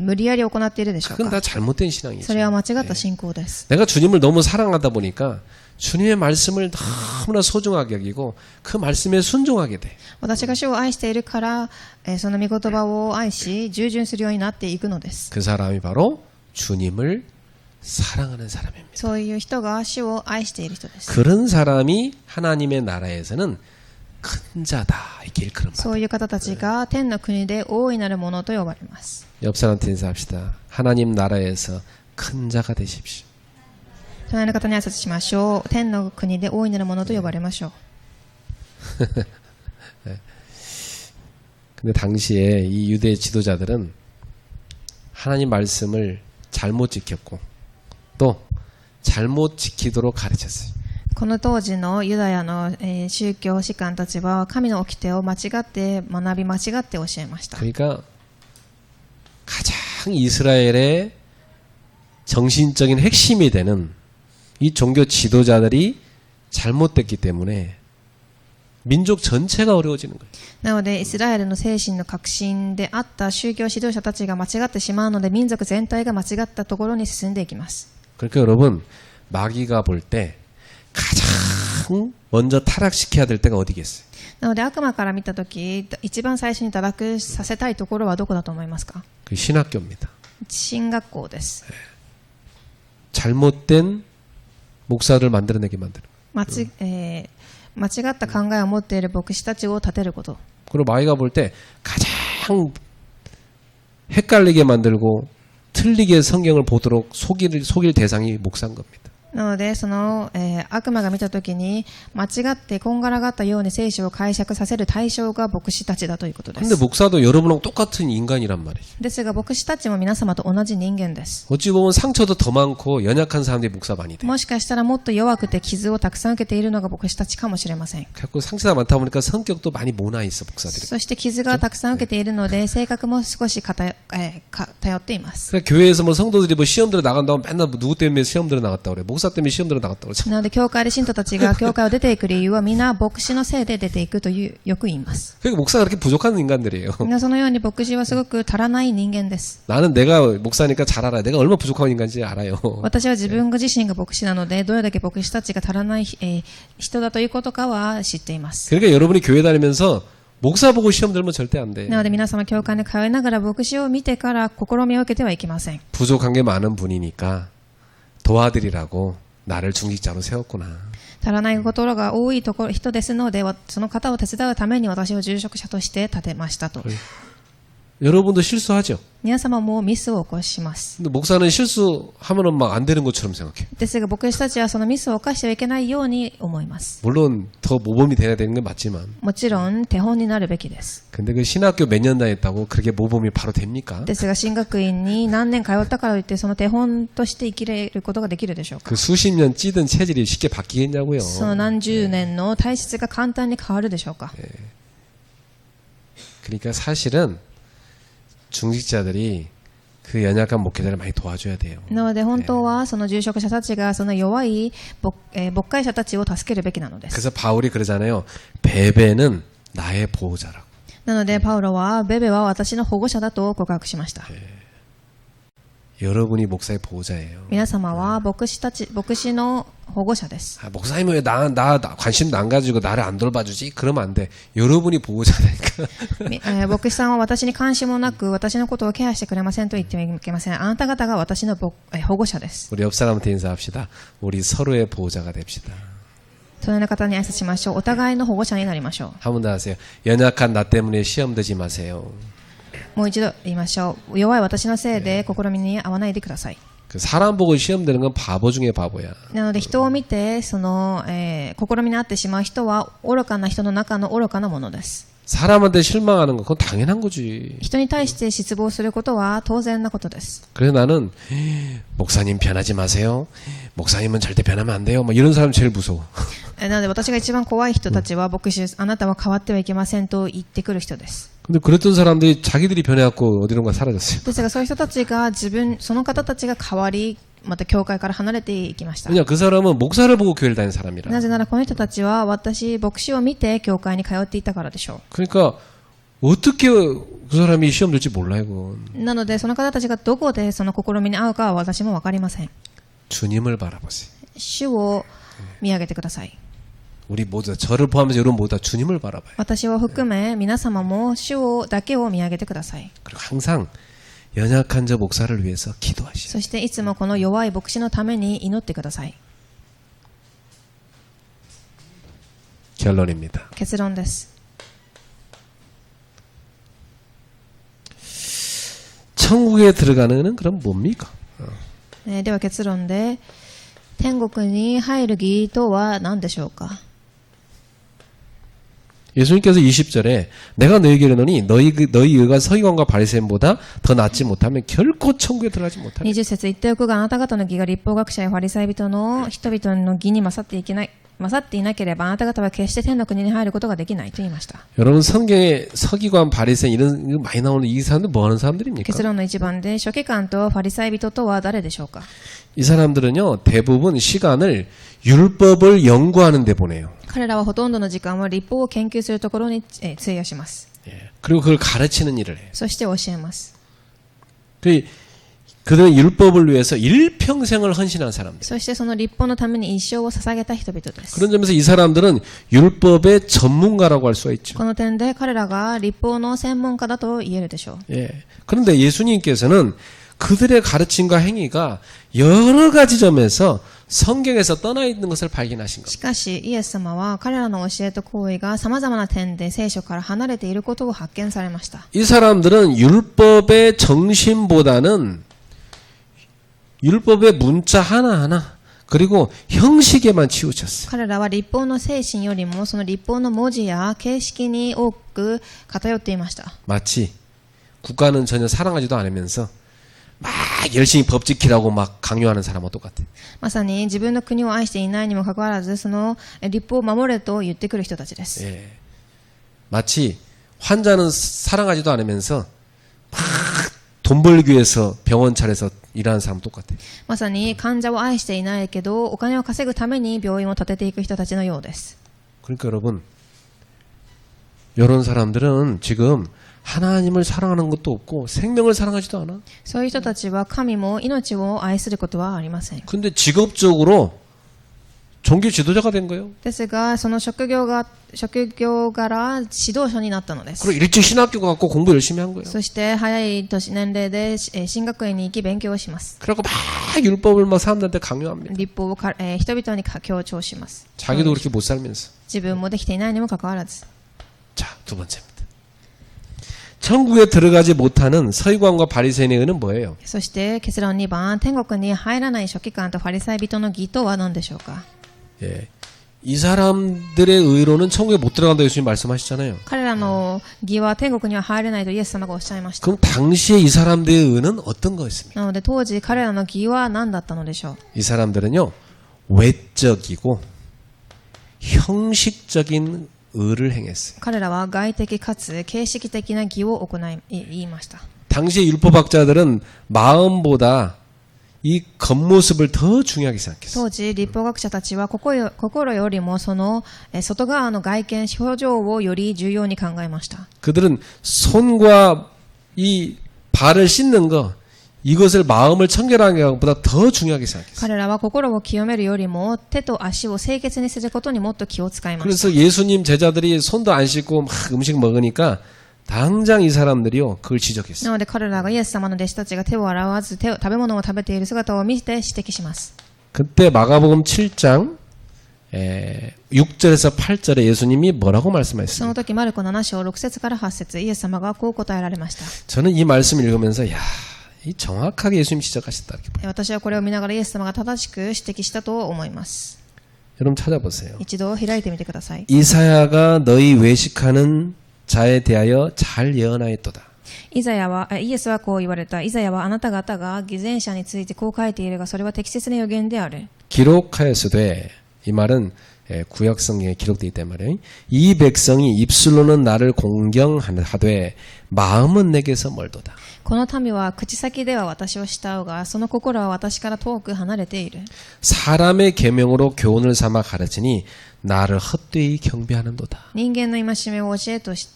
無理やり行っているでしょう 그건 다 か。 잘못된 신앙이죠. それは間違った信仰です。 내가 주님을 너무 사랑하다 보니까 주님의 말씀을 너무나 소중하게 여기고 그 말씀에 순종하게 돼. 私が主を愛しているから、その御言葉を愛し従順するようになっていくのです。 그 사람이 바로 주님을 사랑하는 사람입니다. そういう人が主を愛している人です。 그런 사람이 하나님의 나라에서는 큰 자다 이렇게 일컬음 そういう方たちが天の国で大いなるものと呼ばれます。 옆 사람한테 인사합시다. 하나님 나라에서 큰 자가 되십시오. 隣の方に挨拶しましょう。天の国で大いなるものと呼ばれましょう。 근데 당시에 이 유대 지도자들은 하나님 말씀을 잘못 지켰고 또 잘못 지키도록 가르쳤어요. この当時のユダヤの、宗教士官たちは神の掟を間違って学び間違って教えました。 그러니까 가장 이스라엘의 정신적인 핵심이 되는 이 종교 지도자들이 잘못됐기 때문에 민족 전체가 어려워지는 거예요. なのでイスラエルの精神の核心であった宗教指導者たちが間違ってしまうので民族全体が間違ったところに進んでいきます。 그러니까 여러분 마귀가 볼 때 가장 먼저 타락시켜야 될 때가 어디겠어요? なので悪魔から見たとき一番最初に堕落させたいところはどこだと思いますか。 그 신학교입니다. 神学校です。 잘못된 목사를 만들어내게 만드는 거예요. 間違った考えを持っている牧師たちを立てること。 그리고 마귀가 볼 때 가장 헷갈리게 만들고 틀리게 성경을 보도록 속일 대상이 목사인 겁니다. なのでその、悪魔が見たときに間違ってこんがらがったように聖書を解釈させる対象が牧師たちだということで 근데 す。 목사도 여러분하고 똑같은 인간이란 말이죠. ですが牧師たちも皆様と同じ人間です。 어찌 보면 상처도 더 많고 연약한 사람들이 목사 많이 돼. もしかしたらもっと弱くて傷をたくさん受けているのが牧師たちかもしれません。 자꾸 상처가 많다 보니까 성격도 많이 모나 있어 목사들이. そして傷がたくさん受けているので性格も少し偏っています。 그러니까 교회에서 뭐 성도들이 뭐 시험 들어 나간다면 맨날 뭐 누구 때문에 시험 들어 나갔다 그래. 목사 때문에 시험 들어 나갔다 그래. なので教会で信徒たちが教会を出ていく理由はみんな牧師のせいで出ていくというよく言います。 그러니까 목사가 그렇게 부족한 인간들이에요. みんなそのように牧師はすごく足らない人間です。 나는 내가 목사니까 잘 알아. 내가 얼마나 부족한 인간인지 알아요. 私は自分自身が牧師なのでどれだけ牧師たちが足らない、人だということかは知っています。 그러니까 여러분이 교회 다니면서 목사 보고 시험 들면 절대 안 돼. なので皆様、教会に通いながら牧師を見てから試みを受けてはいけません。 부족한 게 많은 분이니까 도와드리라고 나를 중직자로 세웠구나. 足らないことが多い人ですので、その方を手伝うために私を住職者として立てましたと。 여러분도 실수하죠. 皆様もミスを起こします。 근데 목사는 실수하면은 막 안 되는 것처럼 생각해. ですが牧師たちはそのミスを犯してはいけないように思います。 물론 더 모범이 돼야 되는 게 맞지만. もちろん手本になるべきです。 근데 그 신학교 몇 년 다녔다고 그렇게 모범이 바로 됩니까? ですが進学院に何年通ったからといってその手本として生きれることができるでしょうか。 그 수십 년 찌든 체질이 쉽게 바뀌겠냐고요. その何十年の体質が簡単に変わるでしょうか。 그러니까 사실은 중직자들이 그 연약한 목회자를 많이 도와줘야 돼요. なので本当はその住職者たちがその弱い牧会者たちを助けるべきなのです。 그래서 바울이 그러잖아요. 베베는 나의 보호자라고. なのでパウロはベベは私の保護者だと告白しました。 여러분이 목사의 보호자예요. 皆様は牧師の保護者です。 아, 목사님은 왜 나 관심도 안 가지고 나를 안 돌봐주지? 그러면 안 돼. 여러분이 보호자라니까. 牧師さんは私に関心もなく私のことをケアしてくれませんと言ってはいけません。あなた方が私の保護者です。 우리 옆 사람한테 인사합시다. 우리 서로의 보호자가 됩시다. 隣の方に挨拶しましょう。お互いの保護者になりましょ 한번 더 하세요. 연약한 나 때문에 시험 들지 마세요. う。もう一度言いましょう。弱い私のせいで試みに合わないでください。 그 사람 보고 시험 되는 건 바보 중에 바보야. なので人を見てその、試みに遭ってしまう人は愚かな人の中の愚かなものです。 사람한테 실망하는 건 그건 당연한 거지. 人に対して失望することは当然なことです。 그래서 나는 목사님 변하지 마세요. 목사님은 절대 변하면 안 돼요. 뭐 이런 사람 제일 무서워. なので私が一番怖い人たちは牧師、あなたは変わってはいけませんと言ってくる人です。 근데 그랬던 사람들이 자기들이 변해갖고 어디론가 사라졌어요. ですがそういう人たちがその方たちが変わり、また教会から離れていきました。 왜냐 그 사람은 목사를 보고 교회를 다니는 사람이라. なぜならこの人たちは牧師を見て教会に通っていたからでしょ 그러니까 어떻게 그 사람이 시험 될지 몰라요. 그건. う。なのでその方たちがどこでその試みに遭うかは私もわかりません。 주님을 바라보세요. 主を見上げてください。 우리 모두 다 저를 포함해서 여러분 모두 다 주님을 바라봐요. 私を含め皆様も主だけを見上げてください。 그리고 항상 연약한 저 목사를 위해서 기도하시오. そしていつもこの弱い牧師のために祈ってください。 결론입니다. 結論です。 천국에 들어가는 그럼 뭡니까? では結論で天国に入る義とは何でしょうか。 예수님께서 20절에 내가 너희에게 이르노니 너희 의가 서기관과 바리새인보다 더 낫지 못하면 결코 천국에 들어가지 못하리라. 20節言っておくがあなた方の義が立法学者やファリサイ人の人々の義に勝っていなければあなた方は決して天の国に入ることができないと言いました。 여러분 성경에 서기관, 바리새인 이런 많이 나오는 이 사람들 뭐 하는 사람들입니까? 結論の一番で書記官とファリサイ人とは誰でしょうか。 이 사람들은요 대부분 시간을 율법을 연구하는 데 보내요. 彼らはほとんどの時間は立法を研究するところに費やします。 그리고 그걸 가르치는 일을 해요. そして教えます。 그들은 율법을 위해서 일평생을 헌신한 사람들. そしてその立法のために一生を捧げた人々です。 그런 점에서 이 사람들은 율법의 전문가라고 할 수가 있죠. この点で彼らが立法の専門家だと言えるでしょう。 예. 그런데 예수님께서는 그들의 가르침과 행위가 여러 가지 점에서 성경에서 떠나 있는 것을 발견하신 し 겁니다. かしイエス様は彼らの教えと行為が様々な点で聖書から離れていることを発見されました。 이 사람들은 율법의 정신보다는 율법의 문자 하나하나 그리고 형식에만 치우쳤어요. 彼らは立法の精神よりもその立法の文字や形式に多く偏っていました。 마치 국가는 전혀 사랑하지도 않으면서 막 열심히 법 지키라고 막 강요하는 사람과 똑같아. まさに自分の国を愛していないにもかかわらずその立法を守れと言ってくる人たちです。 예. 마치 환자는 사랑하지도 않으면서 막 돈 벌기 위해서 병원 차려서 일하는 사람 똑같아. まさに患者を愛していないけどお金を稼ぐために病院を建てていく人たちのようです。 그러니까 여러분, 이런 사람들은 지금 하나님을 사랑하는 것도 없고 생명을 사랑하지도 않아. そういう人たちは神も命を愛することはありません。 근데 직업적으로 종교 지도자가 된 거예요. ですが、その職業柄指導者になったのです。 그리고 일찍 신학교 가고 공부 열심히 한 거예요. そして早い年齢で進学園に行き勉強をします。 그래갖고 막 율법을 막 사람들한테 강요합니다. 立法を人々に強調します。 자기도 그렇게 못 살면서. 自分もできていないにもかかわらず。 자, 두 번째입니다. 천국에 들어가지 못하는 서기관과 바리새인의 의는 뭐예요? そして結論2番、天国に入らない書記官とファリサイ人の義とは何でしょうか。 예. 이 사람들의 의로는 천국에 못 들어간다 예수님 말씀하시잖아요. 彼らの義は天国には入れないとイエス様がおっしゃいました。 그럼 당시에 이 사람들의 의는 어떤 거였습니까? なので当時彼らの義は何だったのでしょう。 이 사람들은요, 외적이고 형식적인 의를 행했어요. 彼らは外的かつ形式的な義を言いました。 당시의 율법학자들은 마음보다 이 겉모습을 더 중요하게 생각했어요. 当時立法学者たちは心よりもその外側の外見表情をより重要に考えました。 그들은 손과 이 발을 씻는 것, 이것을 마음을 청결하게 하는 것보다 더 중요하게 생각했어요. 彼らは心を清めるよりも手と足を清潔にすることにもっと気を使いました。 그래서 예수님 제자들이 손도 안 씻고 막 음식 먹으니까 당장 이 사람들이요, 그걸 지적했어요. なので彼らがイエス様の弟子たちが手を洗わず食べ物を食べている姿を見て指摘します。 그때 마가복음 7장 6절에서 8절에 예수님이 뭐라고 そ 말씀하셨어요? の時マルコ7章6節から8節イエス様がこう答えられました。 저는 이 말씀을 읽으면서 야, 이 정확하게 예수님 지적하셨다 이렇게 봐요. 私はこれを見ながらイエス様が正しく指摘したと思います。 여러분 찾아보세요. 一度開いてみてください。 이사야가 너희 외식하는 자에 대하여 잘 예언하였도다. イエスはこう言われた。イザヤはあなた方が偽善者についてこう書いているが、それは適切な予言である。 기록하였으되 이 말은 구약 성경에 기록되어 있단 말이에요. 이 백성이 입술로는 나를 공경하되 마음은 내게서 멀도다. この民は口先では私を慕うが、その心は私から遠く離れている。 사람의 계명으로 교훈을 삼아 가르치니 나를 헛되이 경배하는도다. 人間の戒めを教えとし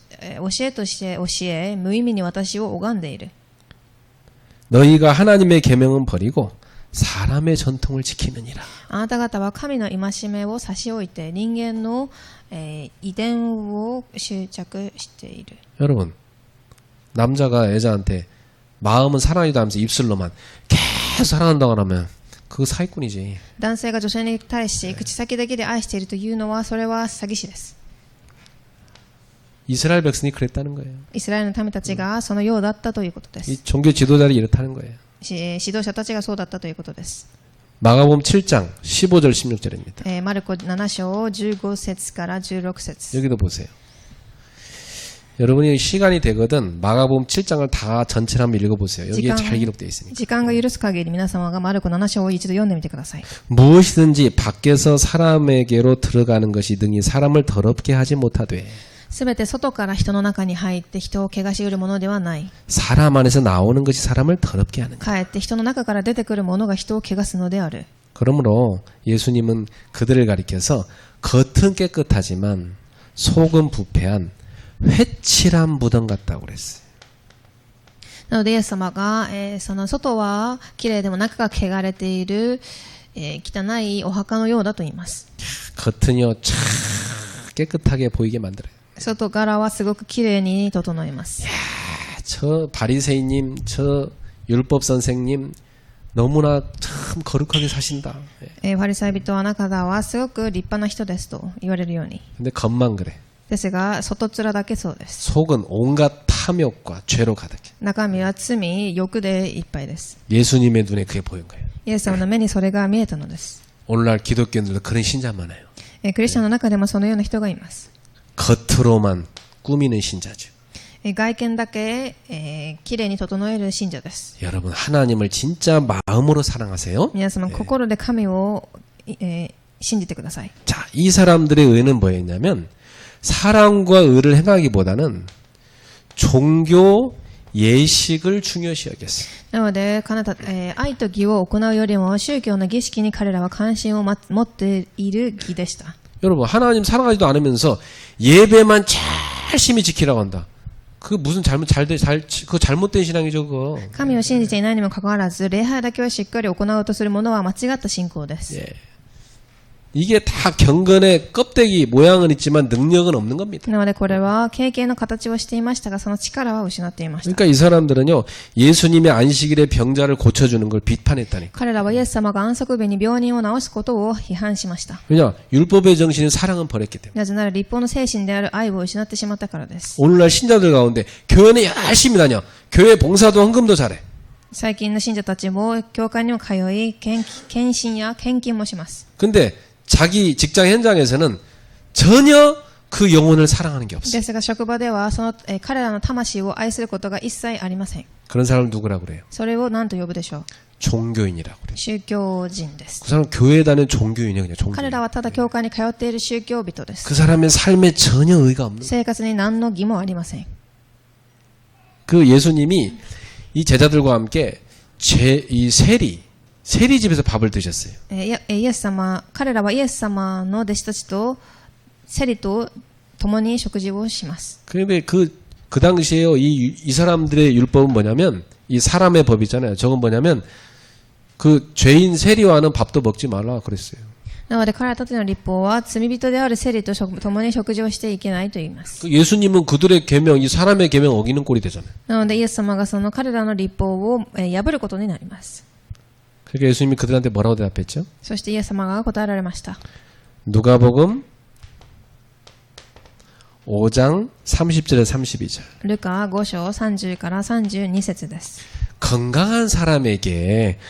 て教え、無意味に私を拝んでいる。 너희가 하나님의 계명은 버리고 사람의 전통을 지키느니라. あなた方は神の戒めを差し置いて人間の、遺伝を執着している。 여러분, 남자가 여자한테 마음은 사랑이다 하면서 입술로만 계속 사랑한다고 하면 그거 사기꾼이지. 男性が女性に対し口先だけで愛しているというのはそれは詐欺師です。 이스라엘 백성이 그랬다는 거예요. イスラエルの民たちがそのようだったということで 이 す。 종교 지도자들이 이렇다는 거예요. 指導者たちがそうだったということです。 마가복음 7장 15절 16절입니다. マルコ7章15節から16節 여기도 보세요. 여러분이 시간이 되거든 마가복음 7장을 다 전체를 한번 읽어보세요. 여기에 잘 기록되어 있으니까. 時間が許す限り皆様がマルコ7章を一度読んでみてください。 무엇이든지 밖에서 사람에게로 들어가는 것이 등이 사람을 더럽게 하지 못하되 すべて外から人の中に入って人を汚し得るものではない。 사람 안에서 나오는 것이 사람을 더럽게 하는 것. かえって人の中から出てくるものが人を汚すのである。 그러므로 예수님은 그들을 가리켜서 겉은 깨끗하지만 속은 부패한 회칠한 무덤 같다고 그랬어요. なのでイエス様が、その外は綺麗でも中が汚れている、汚いお墓のようだと言います。 겉은요 참 깨끗하게 보이게 만들어요. 外側はすごく綺麗に整います。 저 바리새인님, 저 율법 선생님 너무나 참 거룩하게 사신다. 예. ファリサイ人はあなた方はすごく立派な人ですと言われるように。 근데 겉만 그래. ですが外面だけそうです。 속은 온갖 탐욕과 죄로 가득해. 中身は罪、欲でいっぱいです。 예수님의 눈에 그게 보인 거예요. イエス様の目にそれが見えたのです。 오늘날 기독교인들도 그런 신자 많아요. クリスチャンの中でもそのような人がいます。 겉으로만 꾸미는 신자죠. 外見だけ、綺麗に整える信者です。 여러분 하나님을 진짜 마음으로 사랑하세요. 皆様心で神を、信じてください。 자, 이 사람들의 의는 뭐였냐면 사랑과 의를 행하기보다는 종교 예식을 중요시 여겼어요. なので、愛と義を行うよりも宗教の儀式に彼らは関心を持っている義でした。 여러분 하나님 사랑하지도 않으면서 예배만 열심히 지키라고 한다. 그 무슨 그거 잘못된 신앙이죠 그거. 神を信じていないにもかかわらず礼拝だけはしっかり行おうとするものは間違った信仰です。 예. 이게 다 경건의 껍데기 모양은 있지만 능력은 없는 겁니다. なのでこれは経験の形をしていましたが、その力は失っていました。 그러니까 이 사람들은요, 예수님의 안식일에 병자를 고쳐주는 걸 비판했다니까. 彼らはイエス様が安息日に病人を治すことを批判しました。 왜냐? 율법의 정신은 사랑은 버렸기 때문에. なぜなら立法の精神である愛を失ってしまったからです。 오늘날 신자들 가운데 교회는 열심히 다녀. 교회 봉사도 헌금도 잘해. 最近の信者たちも教会にも通い、献身や献金もします。 근데 자기 직장 현장에서는 전혀 그 영혼을 사랑하는 게 없어. ですが職場ではその、彼らの魂を愛することが一切ありません。 그런 사람을 누구라고 그래요? それを何と呼ぶでしょう。 종교인이라고 그래요. 宗教人です。 그 사람은 교회에 다니는 종교인이야, 그냥 종교인. 彼らはただ教会に通っている宗教人です。 그 사람의 삶에 전혀 의가 없는 거예요. 生活に何の義もありません。 그 예수님이 이 제자들과 함께 이 세리집에서 밥을 드셨어요. イエス様、彼らはイエス様の弟子たちとセリと共に食事をします。 그런데 그 당시에요, 이 사람들의 율법은 뭐냐면, 이 사람의 법이잖아요. 저건 뭐냐면, 그 죄인 세리와는 밥도 먹지 말라 그랬어요. なので彼らたちの立法は罪人であるセリと共に食事をしていけないと言います。 예수님은 그들의 계명, 이 사람의 계명 어기는 꼴이 되잖아요. なのでイエス様がその彼らの立法を破ることになります。 그러니까 예수님이 그들한테 뭐라고 대답했죠? そしてイエス様が答えられました。 누가복음 5장 30절에 32절. ルカ5章30から32節です。 건강한 사람에게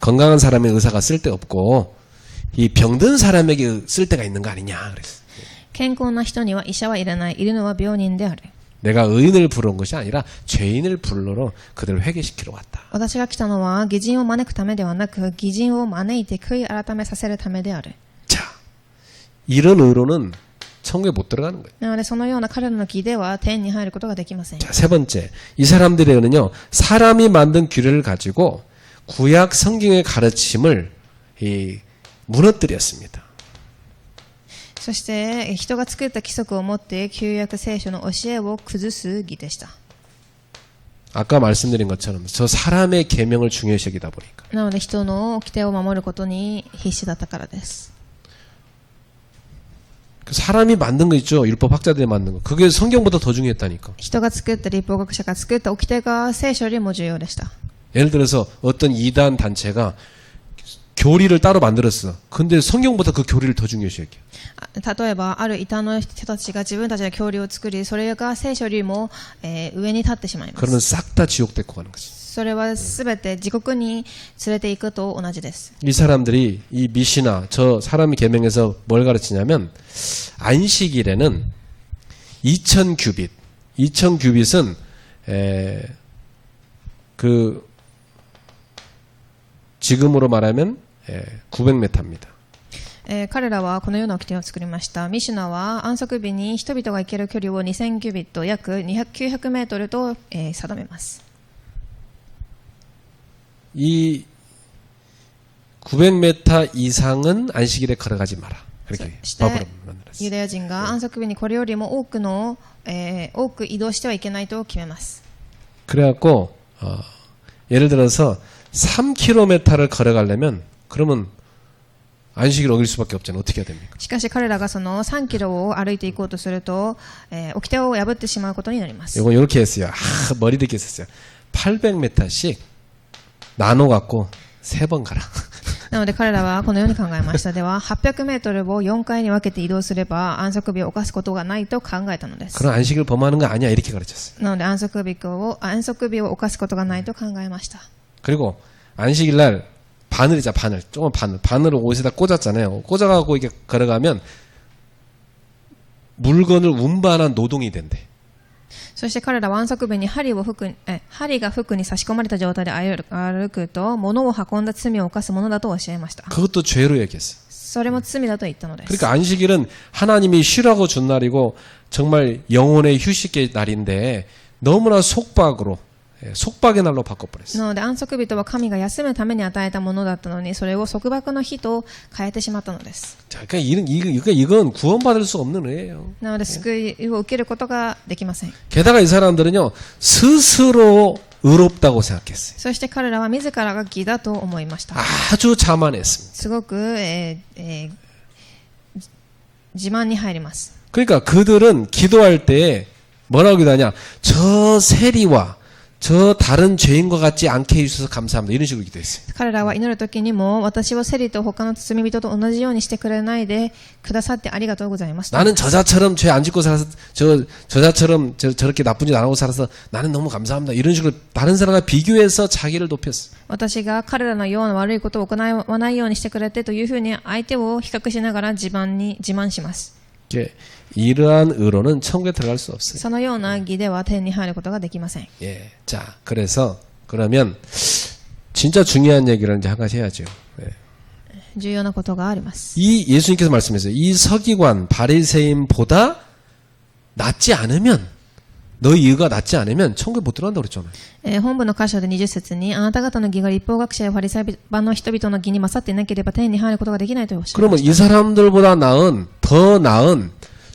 건강한 사람의 의사가 쓸데없고 이 병든 사람에게 쓸데가 있는 거 아니냐 그랬어. 健康な人には医者はいらない。いるのは病人である。 내가 의인을 부르는 것이 아니라 죄인을 불러러 그들을 회개시키러 왔다. 私が来たのは義人を招くためではなく、義人を招いて悔い改めさせるためである。 자, 이런 의로는 천국에 못 들어가는 거예요. なのでそのような彼らの義では天に入ることができません。 자, 세 번째. 이 사람들의 의는요, 사람이 만든 규례를 가지고 구약 성경의 가르침을 무너뜨렸습니다. そして人が作った規則を持って旧約聖書の教えを崩す義でした。 아까 말씀드린 것처럼 저 사람의 계명을 중요시 여기다 보니까 なので人の掟を守ることに必死だったからです。 그 사람이 만든 거 있죠. 율법 학자들이 만든 거. 그게 성경보다 더 중요했다니까. 人が作った立法学者が作った掟が聖書よりも重要でした。 예를 들어서 어떤 이단 단체가 교리를 따로 만들었어. 근데 성경보다 그 교리를 더 중요시 여겨. 例えばある異端の人たちが自分たちの教理を作り、それが聖書よりも、上に立ってしまいます。 그러면 싹 다 지옥 데리고 가는 거지. それはすべて地獄に連れて行くと同じです。 이 사람들이 이 미시나 저 사람의 계명에서 뭘 가르치냐면 안식일에는 2000규빗. 2000규빗은 그 지금으로 말하면 900m입니다. 彼らはこのような掟を作りました。ミシュナは安息日に人々が行ける距離を2000キュビット、約900メートルと、定めます。 이 900m 이상은 안식일에 걸어가지 마라. 그렇게 법으로 만들었어요. ユダヤ人が安息日にこれよりも多く移動してはいけないと決めます。 그래갖고 예를 들어서 3km를 걸어가려면 그러면 안식일 어길 수밖에 없잖아요. 어떻게 해야 됩니까? しかし彼らがその3キロを歩いていこうとすると、掟を破ってしまうことになります。 이거 이렇게 했어요. 머리 듣게 했었어요. 800m씩 나눠 갖고 3번 가라. なので彼らはこのように考えました。では800メートルを4回に分けて移動すれば安息日を犯すことがないと考えたのです。 그런 안식일 범하는 거 아니야 이렇게 가르쳤어요. なので安息日を犯すことがないと考えました。 그리고 안식일 날 바늘이자 바늘, 조금 바늘을 옷에다 꽂았잖아요. 꽂아갖고 이렇게 걸어가면 물건을 운반한 노동이 된대. そして彼らは安息日に針が服に差し込まれた状態で歩くと物を運んだ罪を犯すものだと教えました。 그것도 죄로 얘기했어. それも罪だと言ったのです。 그러니까 안식일은 하나님이 쉬라고 준 날이고 정말 영혼의 휴식의 날인데 너무나 속박의 날로 바꿔버렸어요. なので安息日とは神が休むために与えたものだったのにそれを束縛の日と変えてしまったのです。 자, 그러니까 이건 구원받을 수 없는 의예요. なので救いを受けることができません。 게다가 이 사람들은요 스스로 의롭다고 생각했어요. そして彼らは自らが義だと思いました。 아주 자만했습니다. すごく、自慢に入ります。 그러니까 그들은 기도할 때 뭐라고 기도하냐? 저 세리와 저 다른 죄인과 같지 않게 해주셔서 감사합니다. 이런 식으로 기도했어요. 彼らは祈るときにも、私をセリと他の罪人と同じようにしてくれないでくださってありがとうございます。 나는 저자처럼 죄 안 짓고 살아서 저자처럼 저렇게 나쁜 짓 안 하고 살아서 나는 너무 감사합니다. 이런 식으로 다른 사람과 비교해서 자기를 높였어. 私が彼らのような悪いことを行わないようにしてくれてというふうに相手を比較しながら自慢します。 이러한 의로는 천국에 들어갈 수 없어요. そのような義では天に入ることができません。 예, 자, 그래서 그러면 진짜 중요한 얘기를 이제 한 가지 해야죠. 예. 重要なことがあります。 이 예수님께서 말씀하셨어요. 이 서기관 바리새인보다 낫지 않으면 너희 의가 낫지 않으면 천국에 못 들어간다고 그랬잖아요. 本文の箇所で20節にあなた方の義が立法学者やファリサイ派の人々の義に勝っていなければ天に入ることができないとおっしゃいま 그러면 し 이 사람들보다 더 나은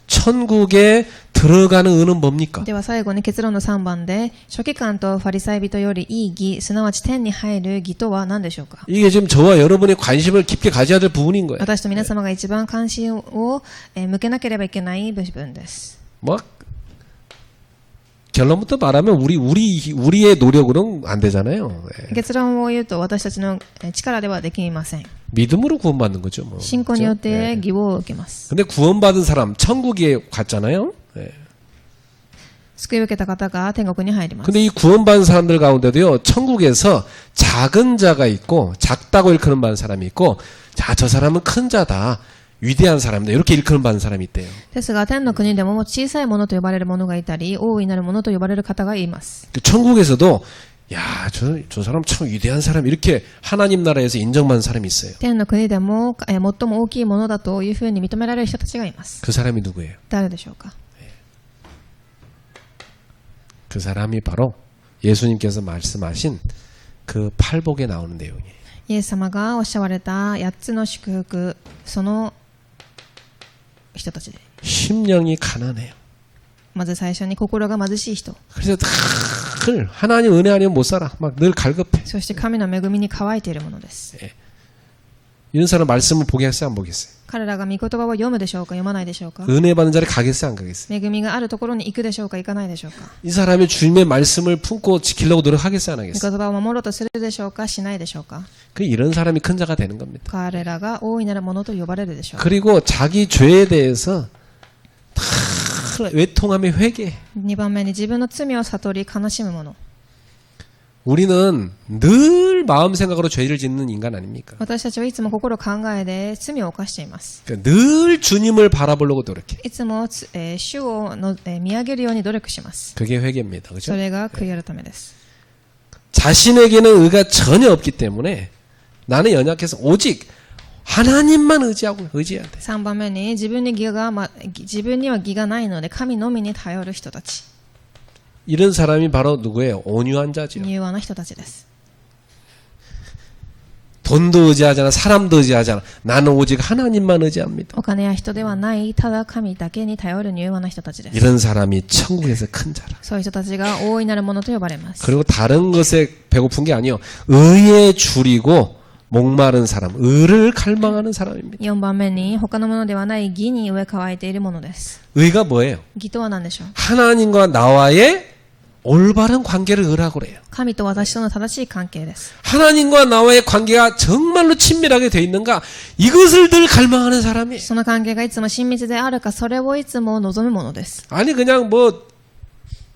천국에 들어가는 의는 뭡니까? た。では最後に結論の3番で書記官とファリサイ人よりいい義すなわち天に入る義とは何でしょうか。 이게 지금 저와 여러분이 관심을 깊게 가져야 될 부분인 거예요. 私と皆様が一番関心を向けなければいけない部分です。 뭐 결론부터 말하면 우리의 노력으로는 안 되잖아요. 예. 結論を言うと私たちの力ではできません。 믿음으로 구원받는 거죠. 뭐. 信仰によっ 그렇죠? て 예. 義を受けます。 근데 구원받은 사람 천국에 갔잖아요. 예. 救いを受けた方が天国に入ります。 근데 이 구원받은 사람들 가운데도요, 천국에서 작은 자가 있고, 작다고 일컬음 받는 사람이 있고, 자, 저 사람은 큰 자다. 위대한 사람이다. 이렇게 일컬음 받는 사람이 있대요. ですが天の国でも小さいものと呼ばれるものがいたり、大いなるものと呼ばれる方がいます。 천국에서도, 야, 저 사람 참 위대한 사람. 이렇게 하나님 나라에서 인정받는 사람이 있어요. 天の国でも最も大きいものだというふうに認められる人たちがいます。 그 사람이 누구예요? 誰でしょうか。 그 사람이 바로 예수님께서 말씀하신 그 팔복에 나오는 내용이에요. イエス様がおっしゃられた8つの祝福、その人たちで。 심령이 가난해요. まず最初に心が貧しい人。 그래서 늘 하나님 은혜 아니면 못 살아. 막 늘 갈급해. そして神の恵みに乾いているものです。 이런 사람 말씀을 보겠어요? 안 보겠어요? 彼らが御言葉を読むでしょうか、読まないでしょうか。 은혜 받는 자리 가겠어요? 안 가겠어요? 恵みがあるところに行くでしょうか、行かないでしょうか。 이 사람이 주님의 말씀을 품고 지키려고 노력하겠어요? 안 御 하겠어요? 言葉を守ろうとするでしょうか、しないでしょうか。 이런 사람이 큰 자가 되는 겁니다. 彼らが大いなるものと呼ばれるでしょう。 그리고 자기 죄에 대해서 다 외통하며 회개해. 2番目に自分の罪を悟り悲しむもの。 우리는 늘 마음 생각으로 죄를 짓는 인간 아닙니까? 私たちはいつも心考えで罪を犯しています。 그러니까 늘 주님을 바라보려고 노력해. いつも、主を見上げるように努力します。 그게 회개입니다. そ 그렇죠? れが悔い改めです。 자신에게는 의가 전혀 없기 때문에 나는 연약해서 오직 하나님만 의지해야 돼. 3番目に自分には義がないので神のみに頼る人たち。 이런 사람이 바로 누구예요? 온유한 자죠. 柔和な人たちです。 돈도 의지하잖아. 사람도 의지하잖아. 나는 오직 하나님만 의지합니다. お金や人ではない、ただ神だけに頼る柔和な人たちです。 이런 사람이 천국에서 큰 자라. そういう人たちが大いなるものと呼ばれます。 그리고 다른 것에 배고픈 게 아니요. 의에 줄이고 목마른 사람, 의를 갈망하는 사람입니다. 4番目に他のものではない義に植え替えているものです。 의가 뭐예요? 義とは何でしょう。 하나님과 나와의 올바른 관계를 의라고 그래요. 神と私との正しい関係です。 하나님과 나와의 관계가 정말로 친밀하게 돼 있는가? 이것을 늘 갈망하는 사람이. その関係がいつも親密であるか、それをいつも望むものです。 아니 그냥 뭐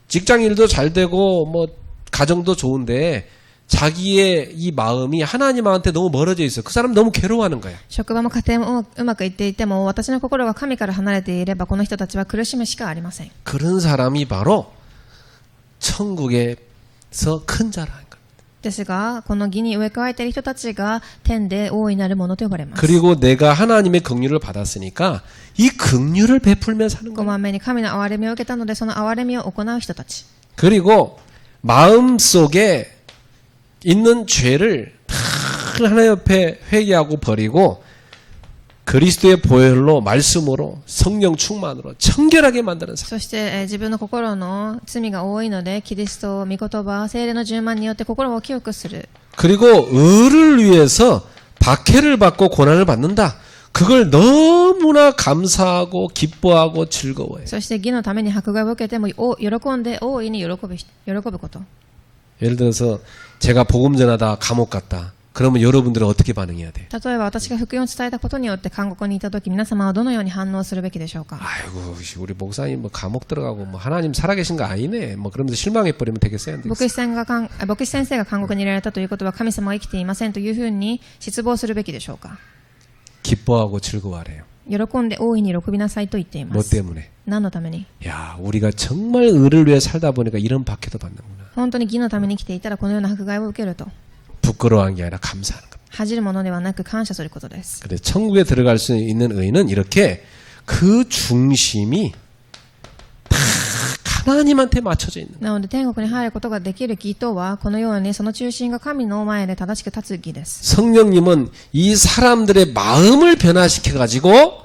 직장 일도 잘 되고 뭐 가정도 좋은데 자기의 이 마음이 하나님한테 너무 멀어져 있어. 그 사람 너무 괴로워하는 거야. 職場も家庭もうまくいっていても、私の心が神から離れていれば、この人たちは苦しむしかありません。 그런 사람이 바로 천국에서 큰 자라는 거야. ですが、この義に植え替えている人たちが天で大いなるものと呼ばれます。 그리고 내가 하나님의 긍휼을 받았으니까 이 긍휼을 베풀며 사는 5 거야. 番目に神の憐れみを受けたので、その憐れみを行う人たち。 그리고 마음 속에 있는 죄를 다 하나님 옆에 회개하고 버리고 그리스도의 보혈로 말씀으로 성령 충만으로 청결하게 만드는 사람. そして、自分の心の罪が多いので、キリスト、御言葉、聖霊の充満によって心を清くする。 그리고 의를 위해서 박해를 받고 고난을 받는다. 그걸 너무나 감사하고 기뻐하고 즐거워해요. そして義のために迫害を受けても喜んで大いに喜ぶこと。 예를 들어서 제가 복음 전하다 감옥 갔다. 그러면 여러분들은 어떻게 반응해야 돼요? 例えば私が福音を伝えたことによって監獄にいたとき、皆様はどのように反応するべきでしょうか。 아이고 우리 목사님 뭐 감옥 들어가고 뭐 하나님 살아계신 거 아니네. 뭐 그러면서 실망해 버리면 되겠어요? 안 되겠어요? 牧師先生が監獄にいられたということは神様は生きていませんというふうに失望するべきでしょうか。 기뻐하고 즐거워하래요. 喜んで大いに喜びなさいと言っていま 뭐 す。 때문에? 何のために？ 야, 우리가 정말 의를 위해 살다 보니까 이런 박해도 받는구나. 本当に義のために生きていたらこのような迫害を受けると。 부끄러워한 게 아니라 감사하는 겁니다. 恥じるものではなく感謝することです。 그래서 천국에 들어갈 수 있는 의는 이렇게 그 중심이 다 하나님한테 맞춰져 있는 거예요. なので天国に入ることができる義とはこのようにその中心が神の前で正しく立つ義です。 성령님은 이 사람들의 마음을 변화시켜가지고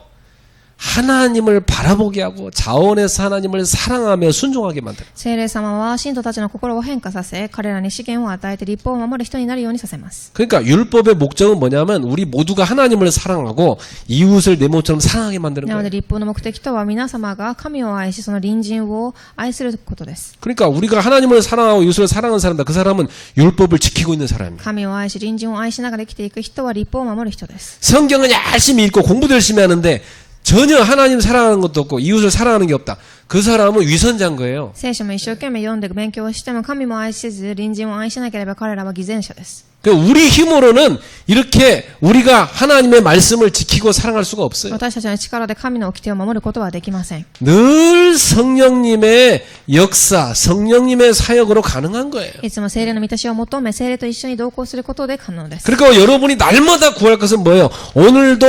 하나님을 바라보게 하고 자원해서 하나님을 사랑하며 순종하게 만들어요. 聖霊様は信徒たちの心を変化させ、彼らに資源を与えて立法を守る人になるようにさせます。 그러니까 율법의 목적은 뭐냐면 우리 모두가 하나님을 사랑하고 이웃을 내 몸처럼 사랑하게 만드는 なの 거예요. で立法の目的とは皆様が神を愛し、その隣人を愛することです。 그러니까 우리가 하나님을 사랑하고 이웃을 사랑하는 사람이다. 그 사람은 율법을 지키고 있는 사람입니다. 神を愛し、隣人を愛しながら生きていく人は立法を守る人です。 성경은 열심히 읽고 공부도 열심히 하는데 전혀 하나님 사랑하는 것도 없고 이웃을 사랑하는 게 없다. 그 사람은 위선자인 거예요. 聖書も一生懸命読んで勉強をしても神も愛せず隣人を愛しなければ彼らは偽善者です。 우리 힘으로는 이렇게 우리가 하나님의 말씀을 지키고 사랑할 수가 없어요. 私たちの力で神の掟を守ることはできません。 늘 성령님의 역사, 성령님의 사역으로 가능한 거예요. いつも聖霊の満たしを求め、聖霊と一緒に同行することで可能です。 그러니까 여러분이 날마다 구할 것은 뭐예요? 오늘도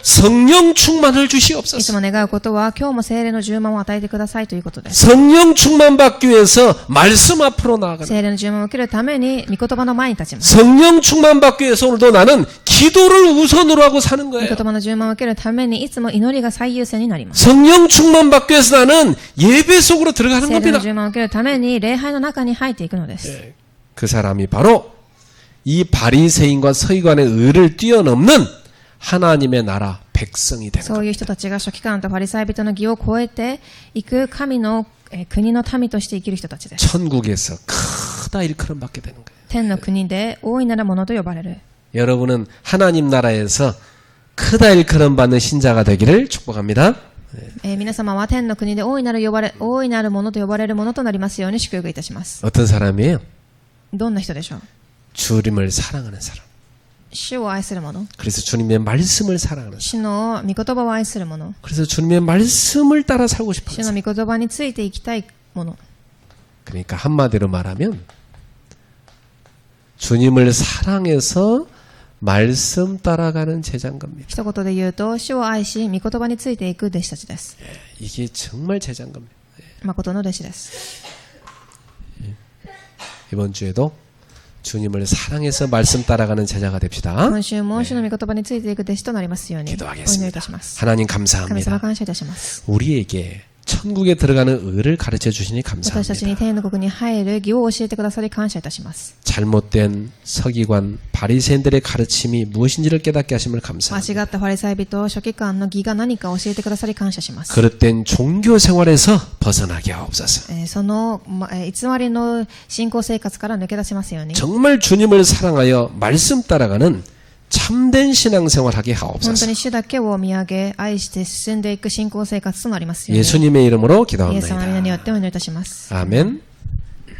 성령 충만을 いつ 주시옵소서. も願うことは今日も聖霊の充満を与えてくださいということです。 성령 충만 받기 위해서 말씀 앞으로 나아가는 聖霊の充満を受けるために御言葉の前に立ちます。 성령 충만 받기 위해서 오늘도 나는 기도를 우선으로 하고 사는 御 거예요. 言葉の充満を受けるためにいつも祈りが最優先になります。 성령 충만 받기 위해서 나는 예배 속으로 들어가는 聖霊の 겁니다. 充満を受けるために礼拝の中に入っていくのです。 그 사람이 바로 이 바리새인과 서기관의 의를 뛰어넘는 하나님의 나라 백성이 되는 そ 거예요. ういう人たちが書記官とパリサイ人の義を超えていく神の国の民として生きる人たちです。 천국에서 크다 일컬음 받게 되는 거예요. 天の国で大いなるものと呼ばれる。 여러분은 하나님 나라에서 크다 일컬음 받는 신자가 되기를 축복합니다. 皆様は天の国で大いなるものと呼ばれるものとなりますように祝福いたします。 어떤 사람이에요? どんな人でしょう？ 주님을 사랑하는 사람. 主を愛する者、 그래서 주님의 말씀을 사랑하는 사람. 主の御言葉を愛する者、 그래서 주님의 말씀을 따라 살고 싶은 主の 사람. 御言葉についていきたい者。 그러니까 한마디로 말하면 주님을 사랑해서 말씀 따라가는 제자인 겁니다. 一言で言うと、主を愛し、御言葉についていく弟子たちです。 이게 정말 제자인 겁니다. 誠の弟子です。 이번 주에도 주님을 사랑해서 말씀 따라가는 제자가 됩시다. 今週も主の御言葉についていく弟子となりますようにお祈りい 기도하겠습니다. たします。 하나님 神様 감사합니다. 感謝いたします。 우리에게 천국에 들어가는 의를 가르쳐 주시니 私たちに 감사합니다. 天の国に入る義を教えてくださり感謝いたします。 잘못된 서기관 바리새인들의 가르침이 무엇인지를 깨닫게 하심을 間 감사합니다. 違ったファリサイ人、書記官の義が何か教えてくださり感謝します。 그릇된 종교 생활에서 벗어나게 하옵소서. その、偽りの信仰生活から抜け出しますように。 정말 주님을 사랑하여 말씀 따라가는 참된 신앙생활하게 本当 하옵소서. に主だけを見上げ、愛して進んでいく信仰生活となりますように。 예수님의 이름으로 イエス様の皆によ 기도합니다. ってお祈りいたします。 아멘.